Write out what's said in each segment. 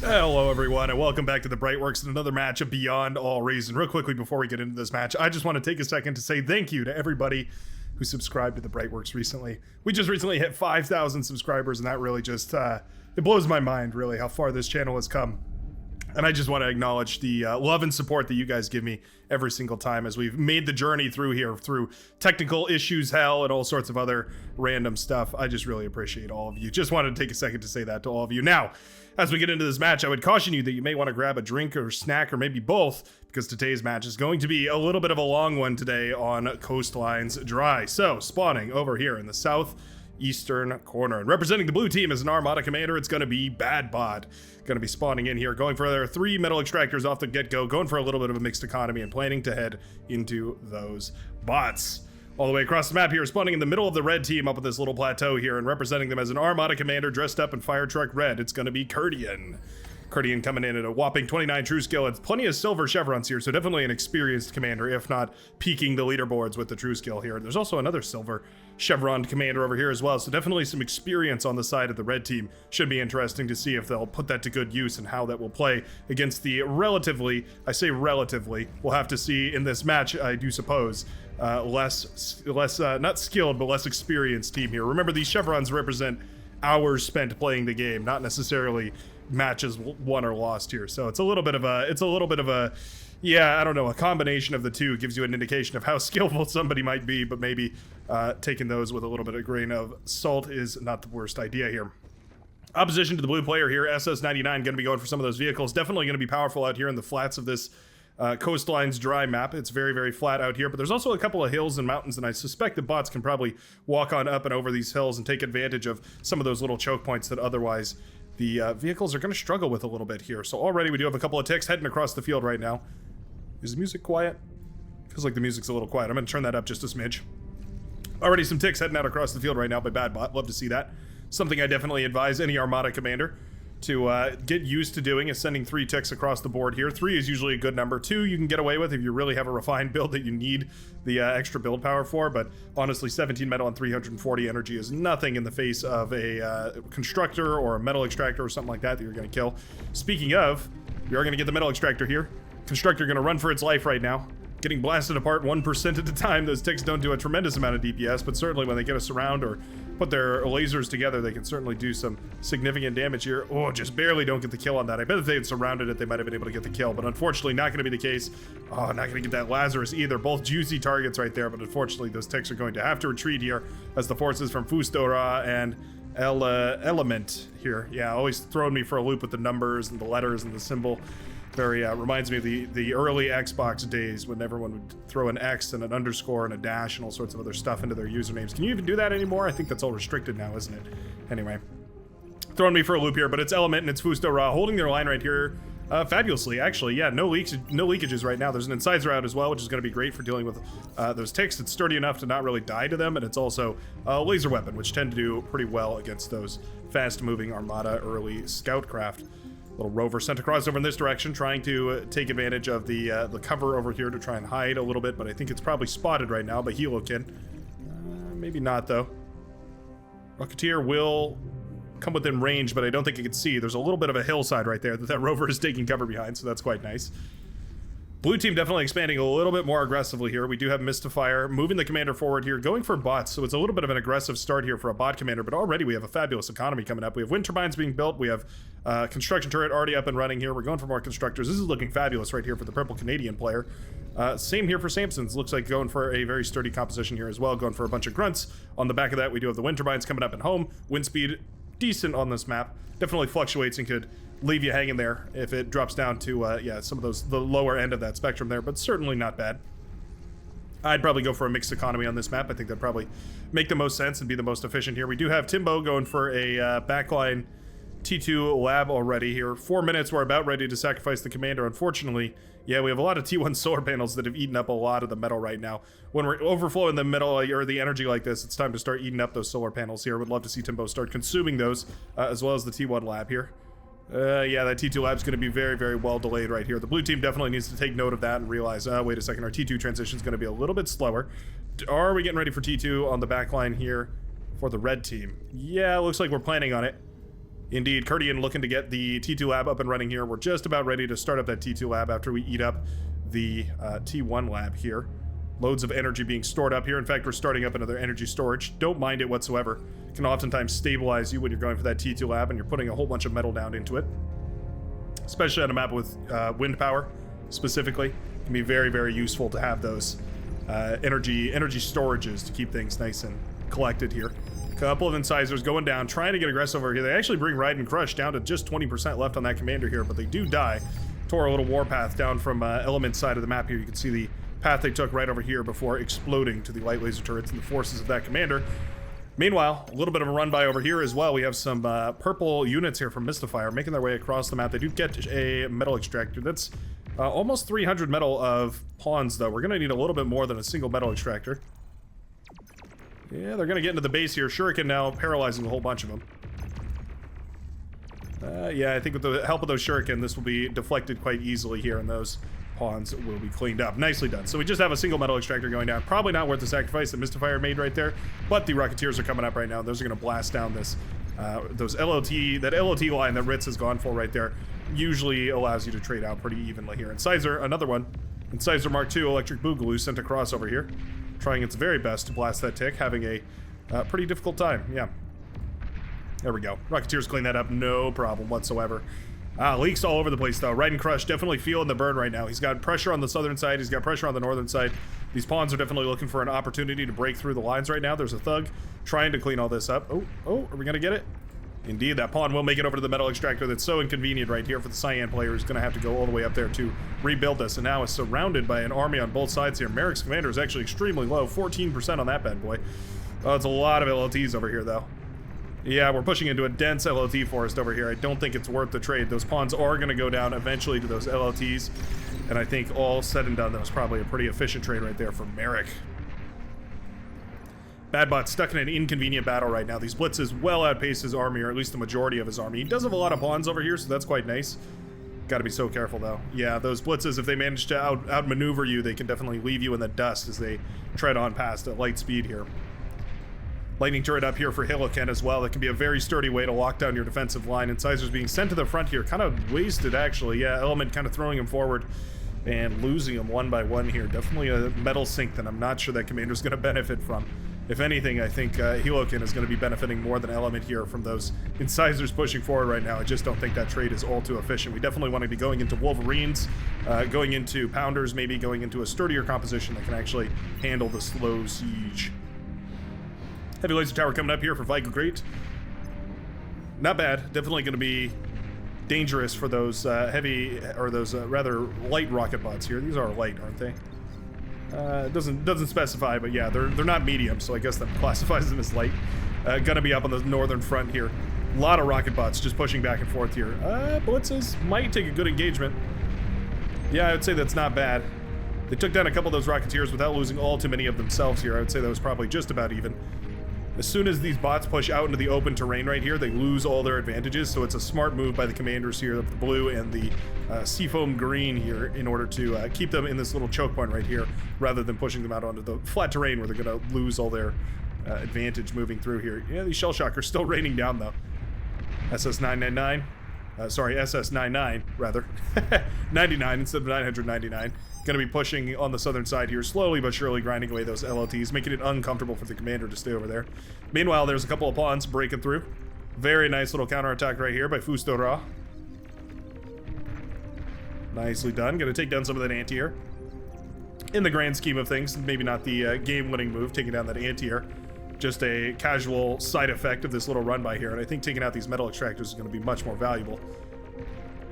Hello everyone and welcome back to the Brightworks and another match of Beyond All Reason. Real quickly before we get into this match, I just want to take a second to say thank you to everybody who subscribed to the Brightworks recently. We just recently hit 5,000 subscribers and that really just, it blows my mind really how far this channel has come. And I just want to acknowledge the love and support that you guys give me every single time as we've made the journey through here, through technical issues, hell, and all sorts of other random stuff. I just really appreciate all of you. Just wanted to take a second to say that to all of you. Now, as we get into this match, I would caution you that you may want to grab a drink or snack or maybe both, because today's match is going to be a little bit of a long one today on Coastlines Dry. So, spawning over here in the southeastern corner. And representing the blue team as an Armada commander, it's going to be Badbot. Going to be spawning in here, going for their 3 metal extractors off the get-go, going for a little bit of a mixed economy and planning to head into those bots. All the way across the map here, spawning in the middle of the red team up at this little plateau here, and representing them as an Armada commander dressed up in fire truck red, it's going to be Kurdian. Kurdian coming in at a whopping 29 true skill. It's plenty of silver chevrons here, so definitely an experienced commander, if not peaking the leaderboards with the true skill here. There's also another silver chevron commander over here as well, so definitely some experience on the side of the red team. Should be interesting to see if they'll put that to good use and how that will play against the relatively, I say relatively, we'll have to see in this match, I do suppose, less not skilled, but less experienced team here. Remember, these chevrons represent hours spent playing the game, not necessarily matches won or lost here. So it's a little bit of a, yeah, I don't know, a combination of the two gives you an indication of how skillful somebody might be, but maybe taking those with a little bit of grain of salt is not the worst idea here. Opposition to the blue player here, SS99, going to be going for some of those vehicles. Definitely going to be powerful out here in the flats of this Coastlines Dry map. It's very, very flat out here, but there's also a couple of hills and mountains, and I suspect the bots can probably walk on up and over these hills and take advantage of some of those little choke points that otherwise the vehicles are going to struggle with a little bit here. So already we do have a couple of ticks heading across the field right now. Is the music quiet? Feels like the music's a little quiet. I'm going to turn that up just a smidge. Already some ticks heading out across the field right now by Badbot. Love to see that. Something I definitely advise any Armada commander to get used to doing is sending 3 ticks across the board here. 3 is usually a good number. 2 you can get away with if you really have a refined build that you need the extra build power for, but honestly 17 metal and 340 energy is nothing in the face of a constructor or a metal extractor or something like that you're going to kill. Speaking of, we are going to get the metal extractor here. Constructor going to run for its life right now. Getting blasted apart 1% at a time. Those ticks don't do a tremendous amount of DPS, but certainly when they get us around or put their lasers together, they can certainly do some significant damage here. Oh, just barely don't get the kill on that. I bet if they had surrounded it, they might have been able to get the kill, but unfortunately not going to be the case. Oh, not going to get that Lazarus either. Both juicy targets right there, but unfortunately those ticks are going to have to retreat here as the forces from Fustora and Element here. Yeah, always throwing me for a loop with the numbers and the letters and the symbol. Very reminds me of the early Xbox days when everyone would throw an X and an underscore and a dash and all sorts of other stuff into their usernames. Can you even do that anymore? I think that's all restricted now, isn't it? Anyway, throwing me for a loop here, but it's Element and it's Fustora holding their line right here fabulously, actually. Yeah, no leakages right now. There's an incisor out as well, which is going to be great for dealing with those ticks. It's sturdy enough to not really die to them, and it's also a laser weapon, which tend to do pretty well against those fast-moving Armada early scout craft. Little rover sent across over in this direction, trying to take advantage of the cover over here to try and hide a little bit, but I think it's probably spotted right now by Helokin. Maybe not, though. Rocketeer will come within range, but I don't think you can see. There's a little bit of a hillside right there that rover is taking cover behind, so that's quite nice. Blue team definitely expanding a little bit more aggressively here. We do have Mystifier moving the commander forward here, going for bots, so it's a little bit of an aggressive start here for a bot commander, but already we have a fabulous economy coming up. We have wind turbines being built. We have construction turret already up and running here. We're going for more constructors. This is looking fabulous right here for the purple Canadian player. Same here for Samson's. Looks like going for a very sturdy composition here as well, going for a bunch of grunts. On the back of that, we do have the wind turbines coming up and home. Wind speed, decent on this map. Definitely fluctuates and could leave you hanging there if it drops down to, yeah, some of those, the lower end of that spectrum there, but certainly not bad. I'd probably go for a mixed economy on this map. I think that'd probably make the most sense and be the most efficient here. We do have Timbo going for a backline T2 lab already here. 4 minutes, we're about ready to sacrifice the commander. Unfortunately, yeah, we have a lot of T1 solar panels that have eaten up a lot of the metal right now. When we're overflowing the metal or the energy like this, it's time to start eating up those solar panels here. Would love to see Timbo start consuming those, as well as the T1 lab here. Yeah, that T2 lab's going to be very, very well delayed right here. The blue team definitely needs to take note of that and realize, wait a second, our T2 transition is going to be a little bit slower. Are we getting ready for T2 on the back line here for the red team? Yeah, looks like we're planning on it. Indeed, Kurdian looking to get the T2 lab up and running here. We're just about ready to start up that T2 lab after we eat up the T1 lab here. Loads of energy being stored up here. In fact, we're starting up another energy storage. Don't mind it whatsoever. It can oftentimes stabilize you when you're going for that T2 lab and you're putting a whole bunch of metal down into it. Especially on a map with wind power, specifically. It can be very, very useful to have those energy storages to keep things nice and collected here. Couple of incisors going down, trying to get aggressive over here. They actually bring Ride and Crush down to just 20% left on that commander here, but they do die. Tore a little warpath down from element side of the map here. You can see the path they took right over here before exploding to the light laser turrets and the forces of that commander. Meanwhile, a little bit of a run by over here as well. We have some purple units here from Mystifier making their way across the map. They do get a metal extractor. That's almost 300 metal of pawns, though. We're going to need a little bit more than a single metal extractor. Yeah, they're going to get into the base here. Shuriken now paralyzing a whole bunch of them. Yeah, I think with the help of those Shuriken, this will be deflected quite easily here, and those pawns will be cleaned up. Nicely done. So we just have a single metal extractor going down. Probably not worth the sacrifice that Mystifier made right there, but the Rocketeers are coming up right now. Those are going to blast down this, that LOT line that Ritz has gone for right there. Usually allows you to trade out pretty evenly here. Incisor, another one. Incisor Mark II Electric Boogaloo sent across over here. Trying its very best to blast that tick, having a pretty difficult time. Yeah. There we go. Rocketeers clean that up, no problem whatsoever. Leaks all over the place, though. Ride and Crush definitely feeling the burn right now. He's got pressure on the southern side. He's got pressure on the northern side. These pawns are definitely looking for an opportunity to break through the lines right now. There's a thug trying to clean all this up. Oh, are we going to get it? Indeed, that pawn will make it over to the metal extractor that's so inconvenient right here for the Cyan player who's going to have to go all the way up there to rebuild this, and now is surrounded by an army on both sides here. Merrick's commander is actually extremely low, 14% on that bad boy. Oh, it's a lot of LLTs over here, though. Yeah, we're pushing into a dense LLT forest over here. I don't think it's worth the trade. Those pawns are going to go down eventually to those LLTs, and I think all said and done, that was probably a pretty efficient trade right there for Merrick. Badbot's stuck in an inconvenient battle right now. These blitzes well outpace his army, or at least the majority of his army. He does have a lot of pawns over here, so that's quite nice. Gotta be so careful, though. Yeah, those blitzes, if they manage to outmaneuver you, they can definitely leave you in the dust as they tread on past at light speed here. Lightning turret up here for Hiloken as well. That can be a very sturdy way to lock down your defensive line. Incisors being sent to the front here. Kind of wasted, actually. Yeah, Element kind of throwing him forward and losing him one by one here. Definitely a metal sink that I'm not sure that commander's going to benefit from. If anything, I think Hiloken is going to be benefiting more than Element here from those incisors pushing forward right now. I just don't think that trade is all too efficient. We definitely want to be going into Wolverines, going into Pounders, maybe going into a sturdier composition that can actually handle the slow siege. Heavy laser tower coming up here for Viking Great. Not bad. Definitely going to be dangerous for those rather light rocket bots here. These are light, aren't they? It doesn't specify, but yeah, they're not medium, so I guess that classifies them as light. Gonna be up on the northern front here. A lot of rocket bots just pushing back and forth here. Blitzes might take a good engagement. Yeah, I would say that's not bad. They took down a couple of those Rocketeers without losing all too many of themselves here. I would say that was probably just about even. As soon as these bots push out into the open terrain right here, they lose all their advantages, so it's a smart move by the commanders here of the blue and the seafoam green here in order to keep them in this little choke point right here, rather than pushing them out onto the flat terrain where they're going to lose all their advantage moving through here. Yeah, these shell shockers still raining down, though. SS-999. Sorry, SS-99, rather. 99 instead of 999. Going to be pushing on the southern side here, slowly but surely grinding away those LLTs, making it uncomfortable for the commander to stay over there. Meanwhile, there's a couple of pawns breaking through. Very nice little counterattack right here by Fusto Ra. Nicely done. Going to take down some of that anti-air. In the grand scheme of things, maybe not the game-winning move, taking down that anti-air. Just a casual side effect of this little run by here, and I think taking out these metal extractors is going to be much more valuable.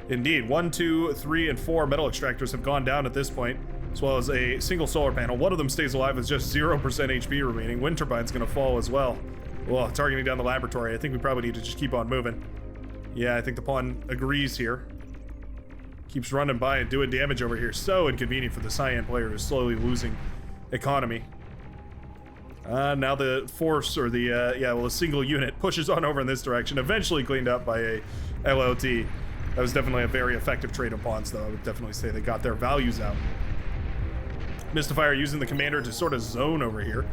Indeed, 1, 2, 3, and 4 metal extractors have gone down at this point, as well as a single solar panel. One of them stays alive with just 0% HP remaining. Wind turbine's going to fall as well. Well, targeting down the laboratory. I think we probably need to just keep on moving. Yeah, I think the pawn agrees here. Keeps running by and doing damage over here. So inconvenient for the Cyan player who's slowly losing economy. Now the force, or the, a single unit pushes on over in this direction, eventually cleaned up by a LOT. That was definitely a very effective trade of pawns, though. I would definitely say they got their values out. Mystifier using the commander to sort of zone over here.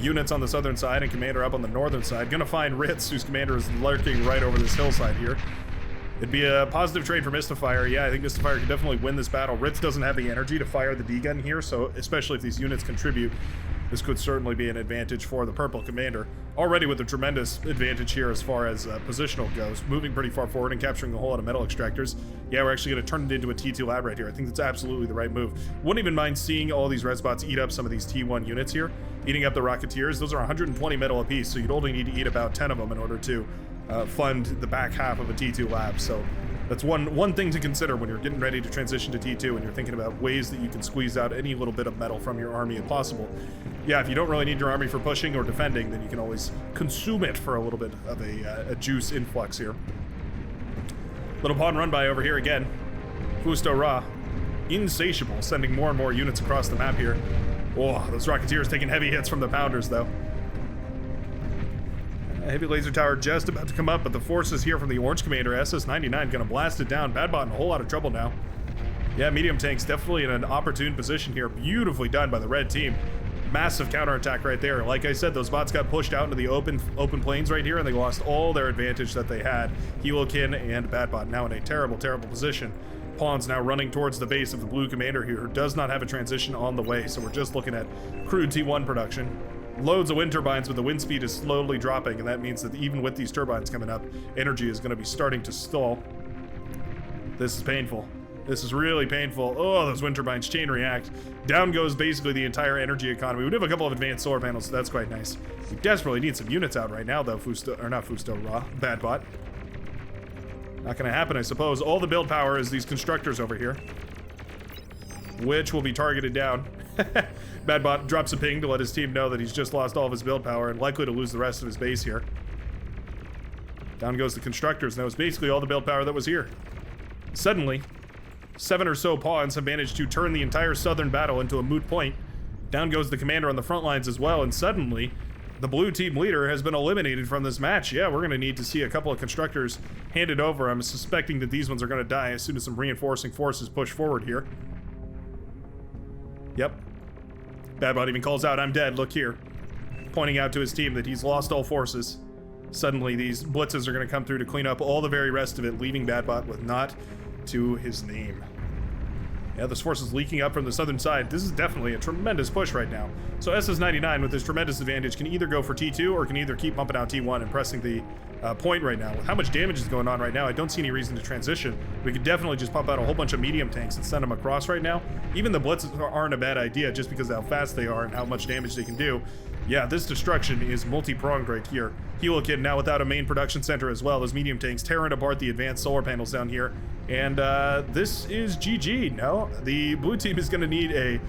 units on the southern side and commander up on the northern side. Gonna find Ritz, whose commander is lurking right over this hillside here. It'd be a positive trade for Mystifier. Yeah, I think Mystifier could definitely win this battle. Ritz doesn't have the energy to fire the D-gun here, so especially if these units contribute, this could certainly be an advantage for the purple commander. Already with a tremendous advantage here as far as positional goes, moving pretty far forward and capturing a whole lot of metal extractors. Yeah, we're actually going to turn it into a T2 lab right here. I think that's absolutely the right move. Wouldn't even mind seeing all these red spots eat up some of these T1 units here, eating up the Rocketeers. Those are 120 metal apiece, so you'd only need to eat about 10 of them in order to fund the back half of a T2 lab. So that's one thing to consider when you're getting ready to transition to T2 and you're thinking about ways that you can squeeze out any little bit of metal from your army if possible. Yeah, if you don't really need your army for pushing or defending, then you can always consume it for a little bit of a juice influx here. Little pawn run by over here again. Fusto Ra, insatiable, sending more and more units across the map here. Oh, those Rocketeers taking heavy hits from the Pounders though. Heavy laser tower just about to come up, but the forces here from the orange commander, SS-99, gonna blast it down. Badbot in a whole lot of trouble now. Yeah, medium tanks definitely in an opportune position here. Beautifully done by the red team. Massive counterattack right there. Like I said, those bots got pushed out into the open plains right here, and they lost all their advantage that they had. Helokin and Badbot now in a terrible, terrible position. Pawns now running towards the base of the blue commander here, who does not have a transition on the way, so we're just looking at crude T1 production. Loads of wind turbines, but the wind speed is slowly dropping, and that means that even with these turbines coming up, energy is going to be starting to stall. This is painful. This is really painful. Oh, those wind turbines chain react. Down goes basically the entire energy economy. We do have a couple of advanced solar panels, so that's quite nice. We desperately need some units out right now, though, Badbot. Not going to happen, I suppose. All the build power is these constructors over here, which will be targeted down. Badbot drops a ping to let his team know that he's just lost all of his build power and likely to lose the rest of his base here. Down goes the constructors, and that was basically all the build power that was here. Suddenly, 7 or so pawns have managed to turn the entire southern battle into a moot point. Down goes the commander on the front lines as well, and suddenly, the blue team leader has been eliminated from this match. Yeah, we're going to need to see a couple of constructors handed over. I'm suspecting that these ones are going to die as soon as some reinforcing forces push forward here. Yep. Badbot even calls out, "I'm dead, look here." Pointing out to his team that he's lost all forces. Suddenly, these blitzes are going to come through to clean up all the very rest of it, leaving Badbot with naught to his name. Yeah, this force is leaking up from the southern side. This is definitely a tremendous push right now. So SS-99, with this tremendous advantage, can either go for T2 or can either keep pumping out T1 and pressing the point right now. With how much damage is going on right now, I don't see any reason to transition. We could definitely just pump out a whole bunch of medium tanks and send them across right now. Even the blitzes aren't a bad idea just because of how fast they are and how much damage they can do. Yeah, this destruction is multi-pronged right here. Helokin now without a main production center as well. Those medium tanks tearing apart the advanced solar panels down here. And this is GG. No, the blue team is going to need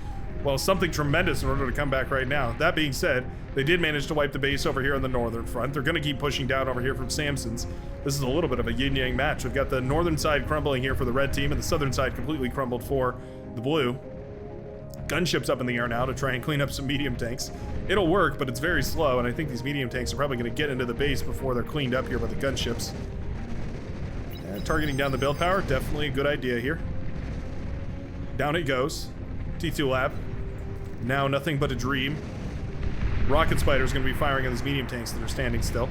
something tremendous in order to come back right now. That being said, they did manage to wipe the base over here on the northern front. They're going to keep pushing down over here from Samson's. This is a little bit of a yin-yang match. We've got the northern side crumbling here for the red team and the southern side completely crumbled for the blue. Gunships up in the air now to try and clean up some medium tanks. It'll work, but it's very slow, and I think these medium tanks are probably going to get into the base before they're cleaned up here by the gunships. Targeting down the build power, definitely a good idea here. Down it goes. T2 lab. Now nothing but a dream. Rocket Spider's going to be firing on these medium tanks that are standing still.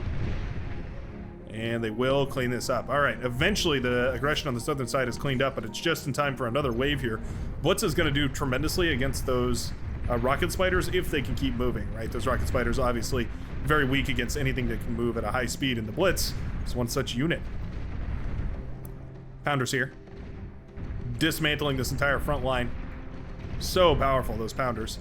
And they will clean this up. All right, eventually the aggression on the southern side is cleaned up, but it's just in time for another wave here. Blitz is going to do tremendously against those Rocket Spiders if they can keep moving, right? Those Rocket Spiders obviously very weak against anything that can move at a high speed, and the Blitz is one such unit. Pounders here. Dismantling this entire front line. So powerful, those Pounders.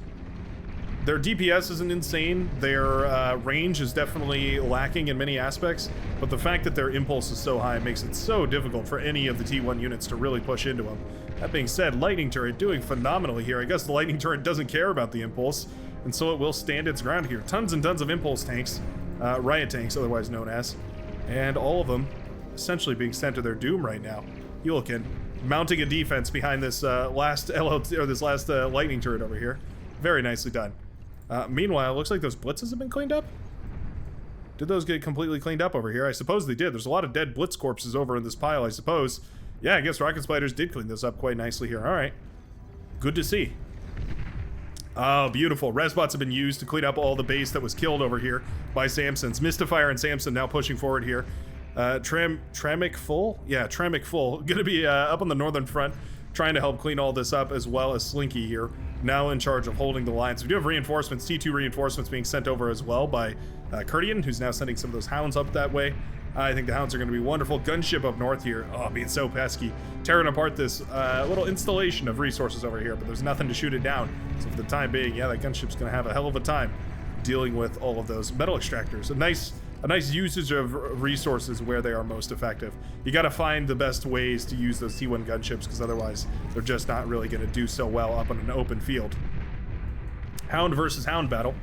Their DPS isn't insane, their range is definitely lacking in many aspects, but the fact that their impulse is so high makes it so difficult for any of the T1 units to really push into them. That being said, Lightning Turret doing phenomenally here. I guess the Lightning Turret doesn't care about the impulse, and so it will stand its ground here. Tons and tons of impulse tanks, riot tanks otherwise known as, and all of them essentially being sent to their doom right now. Helokin mounting a defense behind this last Lightning Turret over here. Very nicely done. Meanwhile, it looks like those blitzes have been cleaned up. Did those get completely cleaned up over here? I suppose they did. There's a lot of dead blitz corpses over in this pile, I suppose. Yeah, I guess Rocket Spiders did clean this up quite nicely here. All right. Good to see. Oh, beautiful. Resbots have been used to clean up all the base that was killed over here by Samson's. Mystifier and Samson now pushing forward here. Tramic full? Yeah, Tramic full. Gonna be up on the northern front, trying to help clean all this up, as well as Slinky here, now in charge of holding the lines. We do have reinforcements, T2 reinforcements being sent over as well by Kurdian, who's now sending some of those hounds up that way. I think the hounds are going to be wonderful. Gunship up north here. Oh, being so pesky. Tearing apart this little installation of resources over here, but there's nothing to shoot it down. So for the time being, yeah, that gunship's going to have a hell of a time dealing with all of those metal extractors. A nice usage of resources where they are most effective. You got to find the best ways to use those T1 gunships, because otherwise they're just not really going to do so well up on an open field. Hound versus hound battle.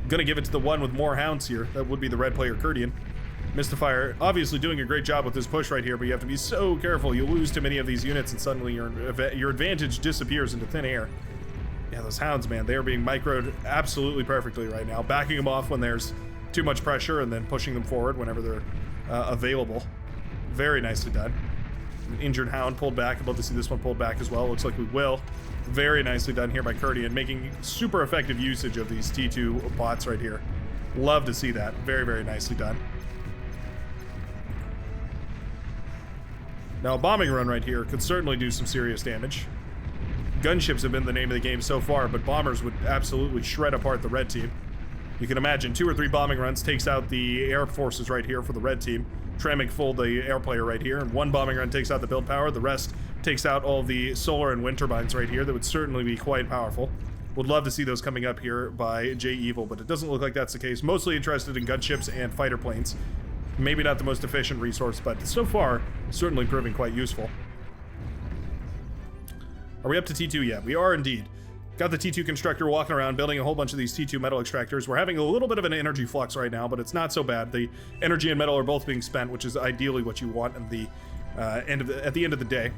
Gonna give it to the one with more hounds here. That would be the red player Kurdian. Mystifier obviously doing a great job with this push right here, but you have to be so careful. You lose too many of these units and suddenly your advantage disappears into thin air. Yeah, those hounds, man, they are being microed absolutely perfectly right now. Backing them off when there's too much pressure and then pushing them forward whenever they're available. Very nicely done. An injured hound pulled back. I'd love to see this one pulled back as well. Looks like we will. Very nicely done here by Kurdian, making super effective usage of these T2 bots right here. Love to see that. Very, very nicely done. Now, a bombing run right here could certainly do some serious damage. Gunships have been the name of the game so far, but bombers would absolutely shred apart the red team. You can imagine 2 or 3 bombing runs takes out the air forces right here for the red team. Tramic full the air player right here, and 1 bombing run takes out the build power. The rest takes out all the solar and wind turbines right here. That would certainly be quite powerful. Would love to see those coming up here by J Evil, but it doesn't look like that's the case. Mostly interested in gunships and fighter planes. Maybe not the most efficient resource, but so far, certainly proving quite useful. Are we up to T2 yet? We are indeed. Got the T2 constructor walking around, building a whole bunch of these T2 metal extractors. We're having a little bit of an energy flux right now, but it's not so bad. The energy and metal are both being spent, which is ideally what you want at the end of the day.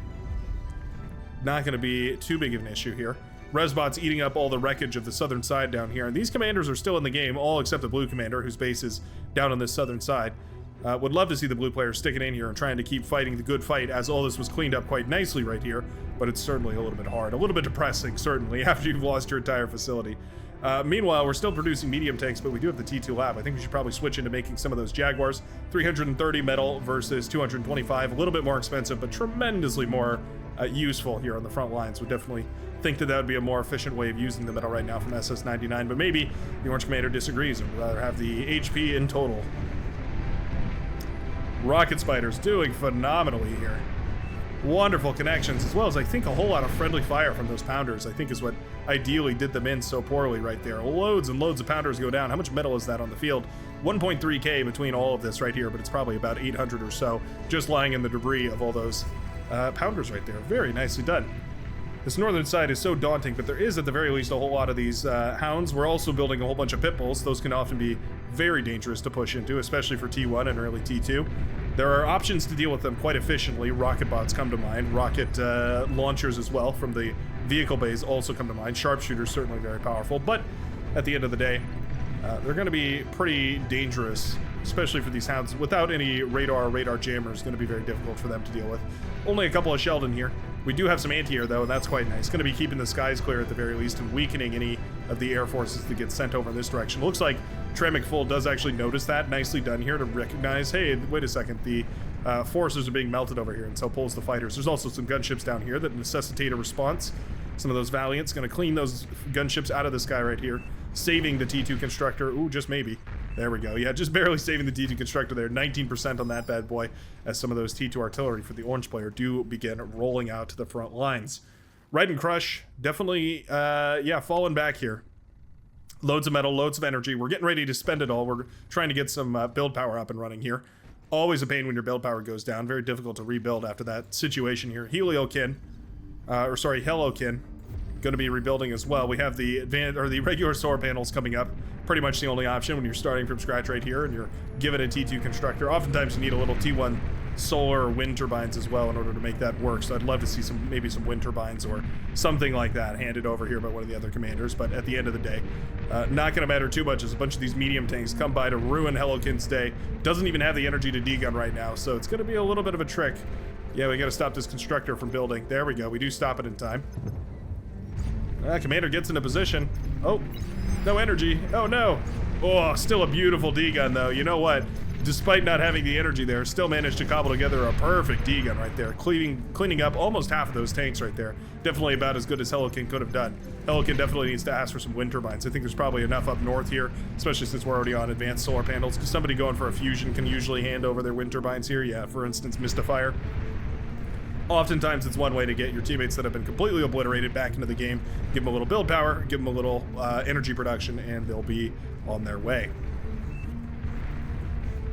Not going to be too big of an issue here. Resbot's eating up all the wreckage of the southern side down here, and these commanders are still in the game, all except the blue commander, whose base is down on this southern side. Would love to see the blue players sticking in here and trying to keep fighting the good fight, as all this was cleaned up quite nicely right here, but it's certainly a little bit hard. A little bit depressing, certainly, after you've lost your entire facility. Meanwhile, we're still producing medium tanks, but we do have the T2 lab. I think we should probably switch into making some of those Jaguars. 330 metal versus 225. A little bit more expensive, but tremendously more useful here on the front lines. Would definitely think that would be a more efficient way of using the metal right now from SS99, but maybe the Orange Commander disagrees and would rather have the HP in total. Rocket Spiders doing phenomenally here. Wonderful connections, as well as I think a whole lot of friendly fire from those pounders, I think is what ideally did them in so poorly right there. Loads and loads of pounders go down. How much metal is that on the field? 1.3k between all of this right here, but it's probably about 800 or so just lying in the debris of all those pounders right there. Very nicely done. This northern side is so daunting, but there is at the very least a whole lot of these hounds. We're also building a whole bunch of pit bulls. Those can often be very dangerous to push into, especially for T1 and early T2. There are options to deal with them quite efficiently. Rocket bots come to mind. Rocket launchers as well from the vehicle bays also come to mind. Sharpshooters certainly very powerful, but at the end of the day, they're going to be pretty dangerous, especially for these hounds. Without any radar jammers, going to be very difficult for them to deal with. Only a couple of Sheldon here. We do have some anti-air though, and that's quite nice. Going to be keeping the skies clear at the very least and weakening any of the air forces that get sent over in this direction. Looks like Tramic Full does actually notice that. Nicely done here to recognize, hey, wait a second, the forces are being melted over here, and so pulls the fighters. There's also some gunships down here that necessitate a response. Some of those Valiants going to clean those gunships out of the sky right here, saving the T2 constructor. Ooh, just maybe. There we go. Yeah, just barely saving the T2 constructor there. 19% on that bad boy, as some of those T2 artillery for the orange player do begin rolling out to the front lines. Ride and Crush, definitely, yeah, falling back here. Loads of metal, loads of energy. We're getting ready to spend it all. We're trying to get some build power up and running here. Always a pain when your build power goes down. Very difficult to rebuild after that situation here. Heliokin, Hellokin, going to be rebuilding as well. We have the regular solar panels coming up. Pretty much the only option when you're starting from scratch right here and you're given a T2 constructor. Oftentimes you need a little T1 solar or wind turbines as well in order to make that work. So I'd love to see maybe some wind turbines or something like that handed over here by one of the other commanders. But at the end of the day, not going to matter too much as a bunch of these medium tanks come by to ruin Hellokin's day. Doesn't even have the energy to degun right now, so it's going to be a little bit of a trick. Yeah, we got to stop this constructor from building. There we go. We do stop it in time. Commander gets into position. Oh, no energy. Oh no. Oh, still a beautiful D-gun though. You know what? Despite not having the energy there, still managed to cobble together a perfect D-gun right there, cleaning up almost half of those tanks right there. Definitely about as good as Helican could have done. Helican definitely needs to ask for some wind turbines. I think there's probably enough up north here, especially since we're already on advanced solar panels, because somebody going for a fusion can usually hand over their wind turbines here. Yeah, for instance, Mystifier. Oftentimes, it's one way to get your teammates that have been completely obliterated back into the game. Give them a little build power, give them a little energy production, and they'll be on their way.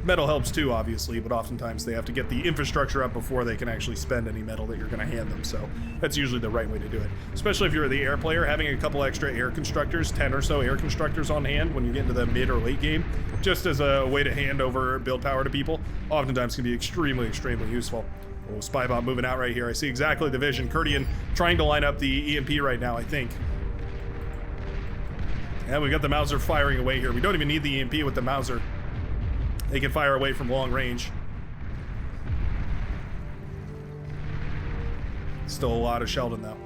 Metal helps too, obviously, but oftentimes they have to get the infrastructure up before they can actually spend any metal that you're going to hand them, so that's usually the right way to do it. Especially if you're the air player, having a couple extra air constructors, 10 or so air constructors on hand when you get into the mid or late game, just as a way to hand over build power to people, oftentimes can be extremely, extremely useful. Oh, Spybot moving out right here. I see exactly the vision. Kurdian trying to line up the EMP right now, I think. And we've got the Mauser firing away here. We don't even need the EMP with the Mauser. They can fire away from long range. Still a lot of Sheldon, though.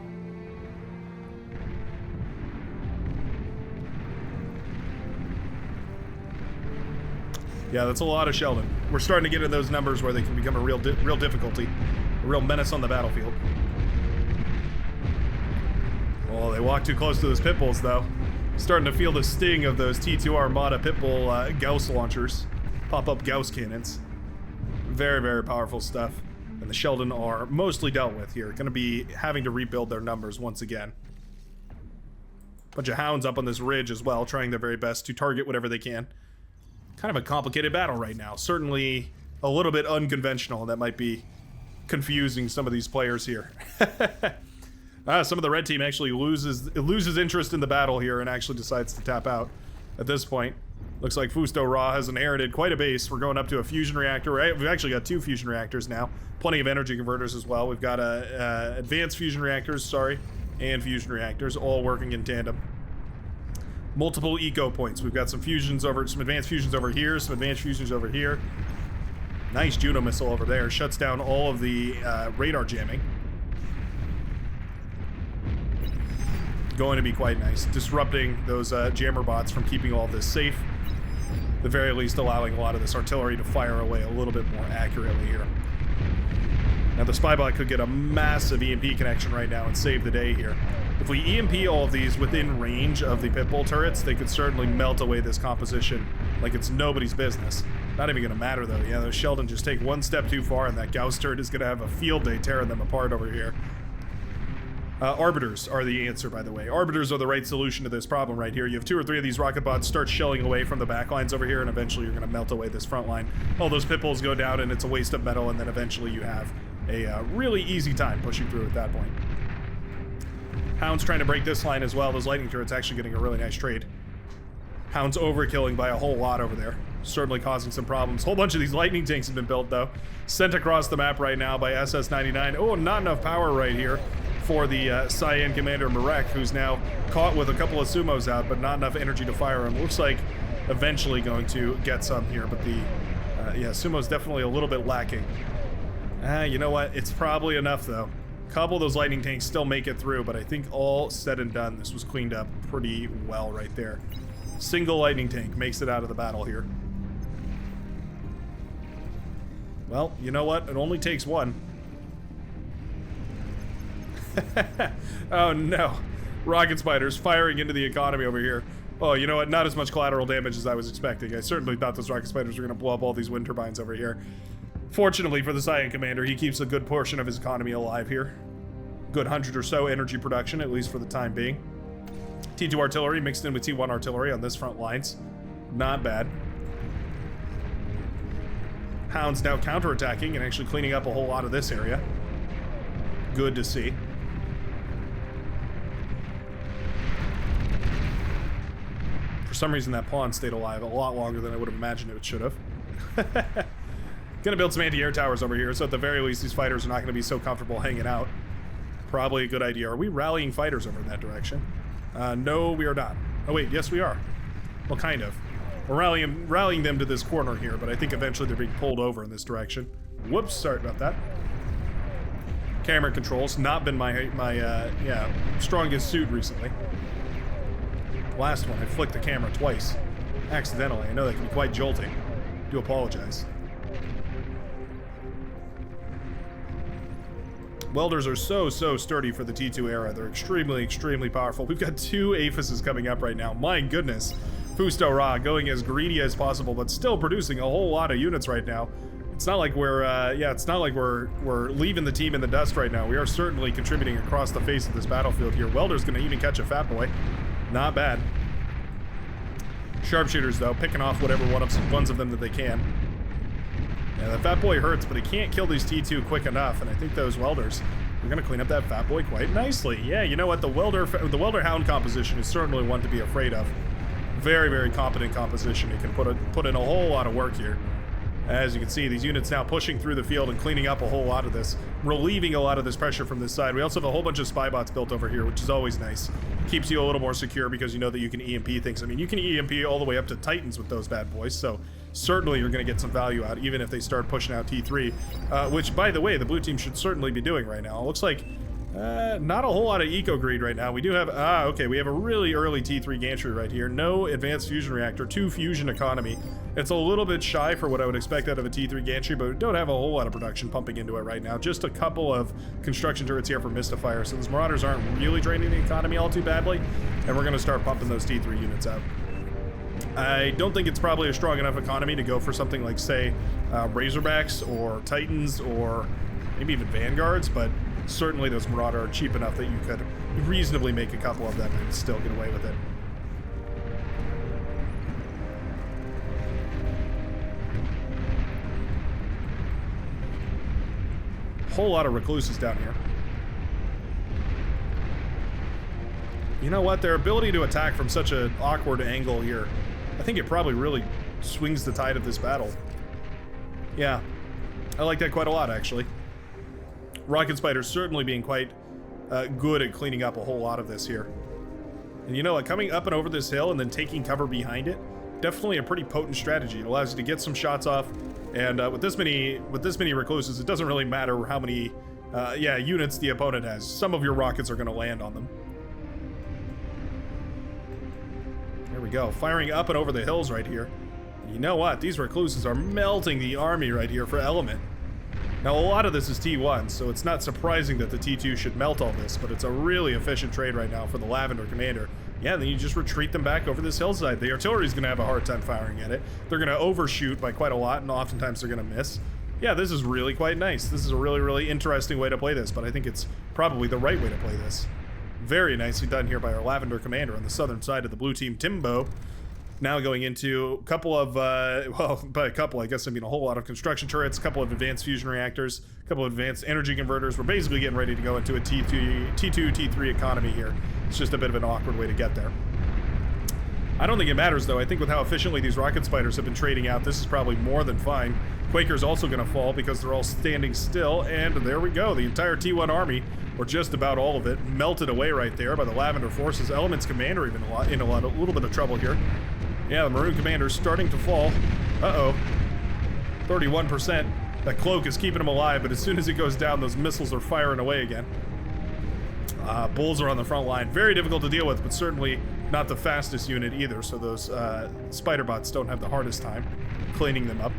Yeah, that's a lot of Sheldon. We're starting to get in those numbers where they can become a real difficulty. A real menace on the battlefield. Oh, they walk too close to those pit bulls, though. Starting to feel the sting of those T2 Armada pit bull Gauss launchers. Pop-up Gauss cannons. Very, very powerful stuff. And the Sheldon are mostly dealt with here. Going to be having to rebuild their numbers once again. Bunch of hounds up on this ridge as well, trying their very best to target whatever they can. Kind of a complicated battle right now. Certainly a little bit unconventional, and that might be confusing some of these players here. Some of the red team actually loses interest in the battle here and actually decides to tap out at this point. Looks like Fusto Ra has inherited quite a base. We're going up to a fusion reactor. Right? We've actually got 2 fusion reactors now. Plenty of energy converters as well. We've got advanced fusion reactors, and fusion reactors, all working in tandem. Multiple eco points. We've got some advanced fusions over here, some advanced fusions over here. Nice Juno missile over there. Shuts down all of the radar jamming. Going to be quite nice. Disrupting those jammer bots from keeping all this safe. At the very least, allowing a lot of this artillery to fire away a little bit more accurately here. Now the Spybot could get a massive EMP connection right now and save the day here. If we EMP all of these within range of the pitbull turrets, they could certainly melt away this composition like it's nobody's business. Not even going to matter though. Yeah, those Sheldon just take one step too far and that Gauss turret is going to have a field day tearing them apart over here. Arbiters are the answer, by the way. Arbiters are the right solution to this problem right here. You have 2 or 3 of these rocket bots start shelling away from the backlines over here, and eventually you're going to melt away this front line. All those pit bulls go down, and it's a waste of metal, and then eventually you have a really easy time pushing through at that point. Hound's trying to break this line as well. Those lightning turrets actually getting a really nice trade. Hound's overkilling by a whole lot over there. Certainly causing some problems. Whole bunch of these lightning tanks have been built, though. Sent across the map right now by SS-99. Oh, not enough power right here for the Cyan Commander Marek, who's now caught with a couple of sumos out, but not enough energy to fire him. Looks like eventually going to get some here, but the yeah, sumo's definitely a little bit lacking. You know what? It's probably enough, though. A couple of those lightning tanks still make it through, but I think all said and done, this was cleaned up pretty well right there. Single lightning tank makes it out of the battle here. Well, you know what? It only takes one. Oh no. Rocket spiders firing into the economy over here. Oh, you know what? Not as much collateral damage as I was expecting. I certainly thought those rocket spiders were going to blow up all these wind turbines over here. Fortunately for the Cyan Commander, he keeps a good portion of his economy alive here. Good 100 or so energy production, at least for the time being. T2 artillery mixed in with T1 artillery on this front lines. Not bad. Hound's now counterattacking and actually cleaning up a whole lot of this area. Good to see. For some reason, that pawn stayed alive a lot longer than I would have imagined it should have. Gonna build some anti-air towers over here, so at the very least, these fighters are not gonna be so comfortable hanging out. Probably a good idea. Are we rallying fighters over in that direction? No, we are not. Oh wait, yes we are. Well, kind of. We're rallying them to this corner here, but I think eventually they're being pulled over in this direction. Whoops, sorry about that. Camera controls, not been my yeah, strongest suit recently. Last one, I flicked the camera twice. Accidentally. I know that can be quite jolting. Do apologize. Welders are so sturdy for the T2 era. They're extremely powerful. We've got 2 Aphises coming up right now. My goodness. Fusto Ra going as greedy as possible, but still producing a whole lot of units right now. It's not like we're, it's not like we're leaving the team in the dust right now. We are certainly contributing across the face of this battlefield here. Welder's gonna even catch a fat boy. Not bad. Sharpshooters, though, picking off whatever ones of them that they can. Yeah, the fat boy hurts, but he can't kill these T2 quick enough, and I think those welders are going to clean up that fat boy quite nicely. Yeah, you know what? The welder hound composition is certainly one to be afraid of. Very competent composition. He can put in a whole lot of work here. As you can see, these units now pushing through the field and cleaning up a whole lot of this, relieving a lot of this pressure from this side. We also have a whole bunch of spy bots built over here, which is always nice. Keeps you a little more secure because you know that you can EMP things. I mean, you can EMP all the way up to Titans with those bad boys, so certainly you're going to get some value out, even if they start pushing out T3, which, by the way, the blue team should certainly be doing right now. It looks like not a whole lot of eco greed right now. We do have, okay, we have a really early T3 gantry right here. No advanced fusion reactor, 2 fusion economy. It's a little bit shy for what I would expect out of a T3 gantry, but we don't have a whole lot of production pumping into it right now. Just a couple of construction turrets here for Mystifier, so those Marauders aren't really draining the economy all too badly, and we're going to start pumping those T3 units out. I don't think it's probably a strong enough economy to go for something like, say, Razorbacks or Titans or maybe even Vanguards, but certainly those Marauder are cheap enough that you could reasonably make a couple of them and still get away with it. Whole lot of recluses down here. You know what? Their ability to attack from such an awkward angle here, I think it probably really swings the tide of this battle. Yeah, I like that quite a lot, actually. Rocket Spiders certainly being quite good at cleaning up a whole lot of this here. And you know what? Coming up and over this hill and then taking cover behind it, definitely a pretty potent strategy. It allows you to get some shots off, and with this many recluses, it doesn't really matter how many units the opponent has. Some of your rockets are going to land on them. There we go, firing up and over the hills right here. You know what? These recluses are melting the army right here for Element. Now, a lot of this is T1, so it's not surprising that the T2 should melt all this, but it's a really efficient trade right now for the Lavender Commander. Yeah, then you just retreat them back over this hillside. The artillery's going to have a hard time firing at it. They're going to overshoot by quite a lot, and oftentimes they're going to miss. Yeah, this is really quite nice. This is a really interesting way to play this, but I think it's probably the right way to play this. Very nicely done here by our Lavender Commander on the southern side of the blue team, Timbo. Now going into a couple of, well, by a couple, I guess I mean a whole lot of construction turrets, a couple of advanced fusion reactors, a couple of advanced energy converters. We're basically getting ready to go into a T2, T3 economy here. It's just a bit of an awkward way to get there. I don't think it matters, though. I think with how efficiently these rocket spiders have been trading out, this is probably more than fine. Quaker's also going to fall because they're all standing still, and there we go. The entire T1 army, or just about all of it, melted away right there by the Lavender forces. Element's commander even in a little bit of trouble here. Yeah, the Maroon commander's starting to fall. Uh-oh. 31%. That cloak is keeping him alive, but as soon as it goes down, those missiles are firing away again. Bulls are on the front line. Very difficult to deal with, but certainly not the fastest unit either, so those spider bots don't have the hardest time cleaning them up.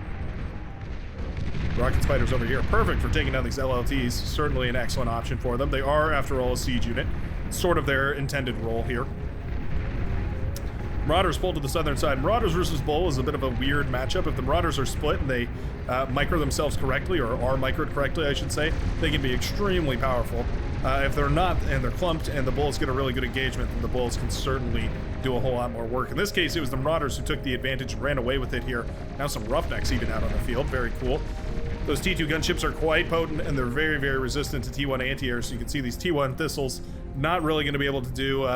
Rocket spiders over here, perfect for taking down these LLTs. Certainly an excellent option for them. They are, after all, a siege unit. Sort of their intended role here. Marauders pulled to the southern side. Marauders versus Bull is a bit of a weird matchup. If the Marauders are split and they micro themselves correctly, or are microed correctly, I should say, they can be extremely powerful. If they're not, and they're clumped, and the Bulls get a really good engagement, then the Bulls can certainly do a whole lot more work. In this case, it was the Marauders who took the advantage and ran away with it here. Now some Roughnecks even out on the field. Very cool. Those T2 gunships are quite potent, and they're very, very resistant to T1 anti-air, so you can see these T1 Thistles not really going to be able to do,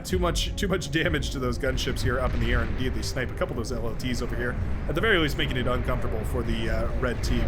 too much damage to those gunships here up in the air, and indeed they snipe a couple of those LLTs over here, at the very least making it uncomfortable for the red team.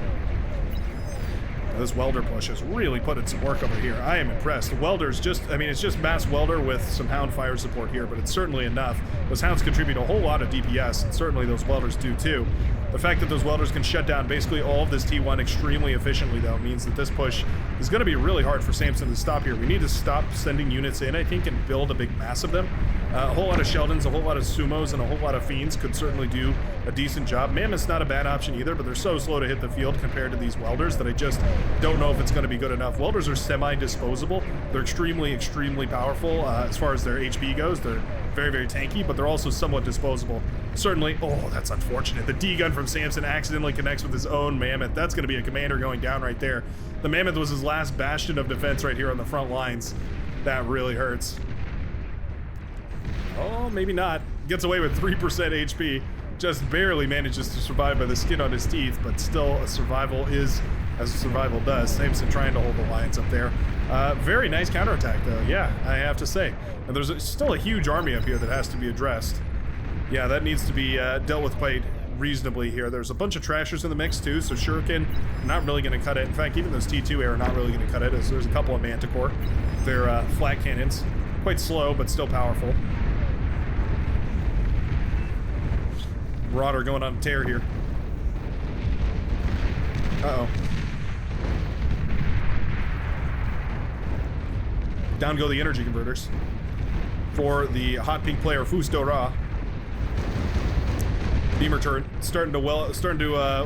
This welder push has really put in some work over here. I am impressed. The welders just, I mean, it's just mass welder with some hound fire support here, but it's certainly enough. Those hounds contribute a whole lot of DPS, and certainly those welders do too. The fact that those welders can shut down basically all of this T1 extremely efficiently, though, means that this push is going to be really hard for Samson to stop here. We need to stop sending units in, I think, and build a big mass of them. A whole lot of Sheldons, a whole lot of Sumos, and a whole lot of Fiends could certainly do a decent job. Mammoth's not a bad option either, but they're so slow to hit the field compared to these welders that I just don't know if it's going to be good enough. Welders are semi-disposable. They're extremely, extremely powerful as far as their HP goes. They're very, very tanky, but they're also somewhat disposable. Certainly, oh, that's unfortunate. The D-gun from Samson accidentally connects with his own Mammoth. That's going to be a commander going down right there. The Mammoth was his last bastion of defense right here on the front lines. That really hurts. Oh, maybe not. Gets away with 3% HP. Just barely manages to survive by the skin on his teeth, but still a survival is as a survival does. Samson trying to hold the lines up there. Very nice counterattack, though. Yeah, I have to say. And there's still a huge army up here that has to be addressed. Yeah, that needs to be dealt with quite reasonably here. There's a bunch of trashers in the mix, too, so Shuriken not really going to cut it. In fact, even those T2 are not really going to cut it, as there's a couple of Manticore. They're flat cannons. Quite slow, but still powerful. Marauder going on a tear here. Uh-oh. Down go the energy converters for the hot pink player Fusto Ra. Beamer turret starting to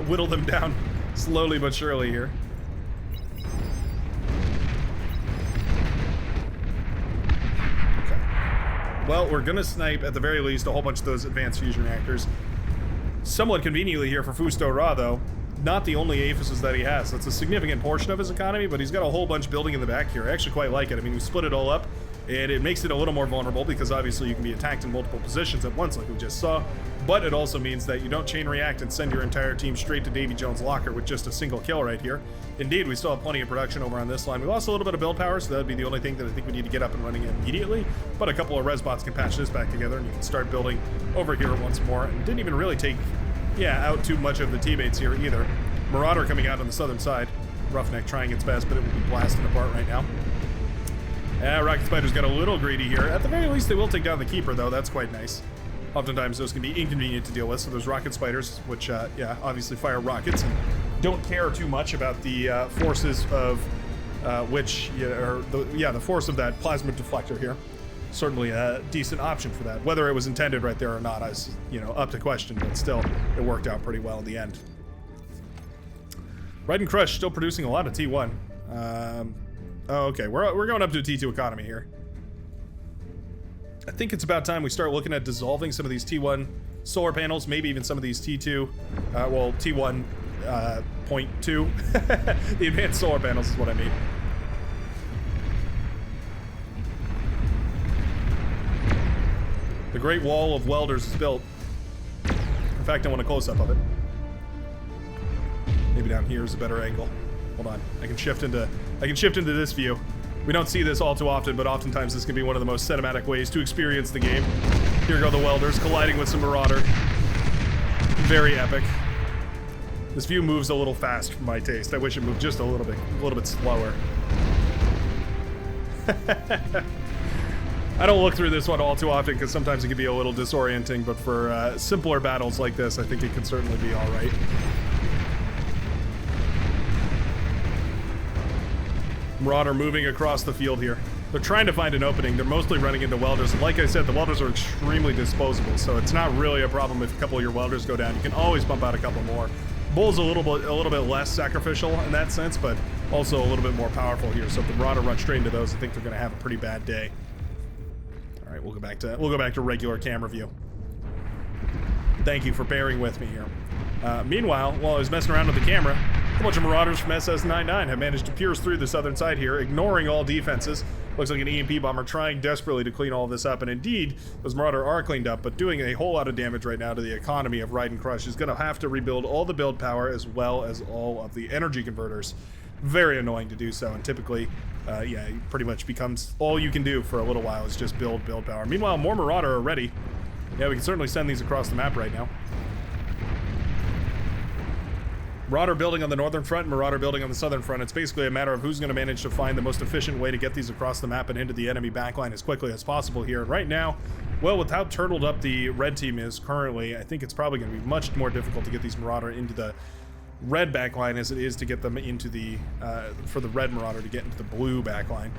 whittle them down slowly but surely here. Okay. Well, we're gonna snipe at the very least a whole bunch of those advanced fusion reactors. Somewhat conveniently here for Fusto Ra, though, not the only aphises that he has. That's a significant portion of his economy, but he's got a whole bunch building in the back here. I actually quite like it. I mean, we split it all up, and it makes it a little more vulnerable because obviously you can be attacked in multiple positions at once, like we just saw, but it also means that you don't chain react and send your entire team straight to Davy Jones' locker with just a single kill right here. Indeed, we still have plenty of production over on this line. We lost a little bit of build power, so that would be the only thing that I think we need to get up and running immediately, but a couple of res bots can patch this back together, and you can start building over here once more. And didn't even really take out too much of the teammates here either. Marauder coming out on the southern side. Roughneck trying its best, but it will be blasted apart right now. Rocket Spider's got a little greedy here. At the very least, they will take down the Keeper, though. That's quite nice. Oftentimes, those can be inconvenient to deal with, so there's Rocket Spiders, which, obviously fire rockets and don't care too much about the forces of the force of that plasma deflector here. Certainly a decent option for that. Whether it was intended right there or not is, up to question, but still, it worked out pretty well in the end. Ride and Crush still producing a lot of T1. Oh, okay, we're going up to a T2 economy here. I think it's about time we start looking at dissolving some of these T1 solar panels, maybe even some of these T2, T1 .2. The advanced solar panels is what I mean. The Great Wall of Welders is built. In fact, I want a close-up of it. Maybe down here is a better angle. Hold on, I can shift into this view. We don't see this all too often, but oftentimes this can be one of the most cinematic ways to experience the game. Here go the Welders colliding with some Marauder. Very epic. This view moves a little fast for my taste. I wish it moved just a little bit slower. I don't look through this one all too often because sometimes it can be a little disorienting, but for simpler battles like this, I think it can certainly be all right. Marauder moving across the field here. They're trying to find an opening. They're mostly running into Welders. And like I said, the Welders are extremely disposable, so it's not really a problem if a couple of your Welders go down. You can always bump out a couple more. Bull's a little bit less sacrificial in that sense, but also a little bit more powerful here. So if the Marauder runs straight into those, I think they're going to have a pretty bad day. All right, we'll go back to regular camera view. Thank you for bearing with me here. Meanwhile, while I was messing around with the camera, a bunch of Marauders from SS-99 have managed to pierce through the southern side here, ignoring all defenses. Looks like an EMP bomber trying desperately to clean all this up, and indeed, those Marauder are cleaned up, but doing a whole lot of damage right now to the economy of Ride and Crush. Is going to have to rebuild all the build power as well as all of the energy converters. Very annoying to do so, and typically, it pretty much becomes all you can do for a little while is just build power. Meanwhile, more Marauder are ready. Yeah, we can certainly send these across the map right now. Marauder building on the northern front and Marauder building on the southern front. It's basically a matter of who's going to manage to find the most efficient way to get these across the map and into the enemy backline as quickly as possible here. And right now, well, with how turtled up the red team is currently, I think it's probably going to be much more difficult to get these Marauder into the red backline as it is to get them into the, for the red Marauder to get into the blue backline.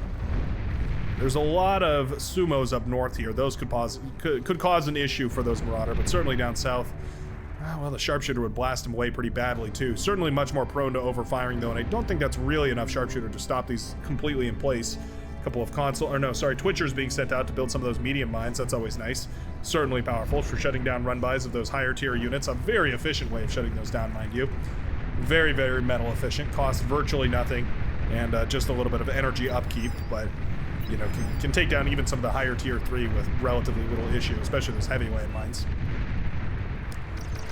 There's a lot of sumos up north here. Those could cause an issue for those Marauder, but certainly down south, well, the sharpshooter would blast him away pretty badly too. Certainly much more prone to overfiring though, and I don't think that's really enough sharpshooter to stop these completely in place. A couple of Twitchers being sent out to build some of those medium mines. That's always nice. Certainly powerful for shutting down run-bys of those higher tier units. A very efficient way of shutting those down, mind you. Very, very metal efficient. Costs virtually nothing, and just a little bit of energy upkeep, but you know, can take down even some of the higher tier 3 with relatively little issue, especially those heavy landmines.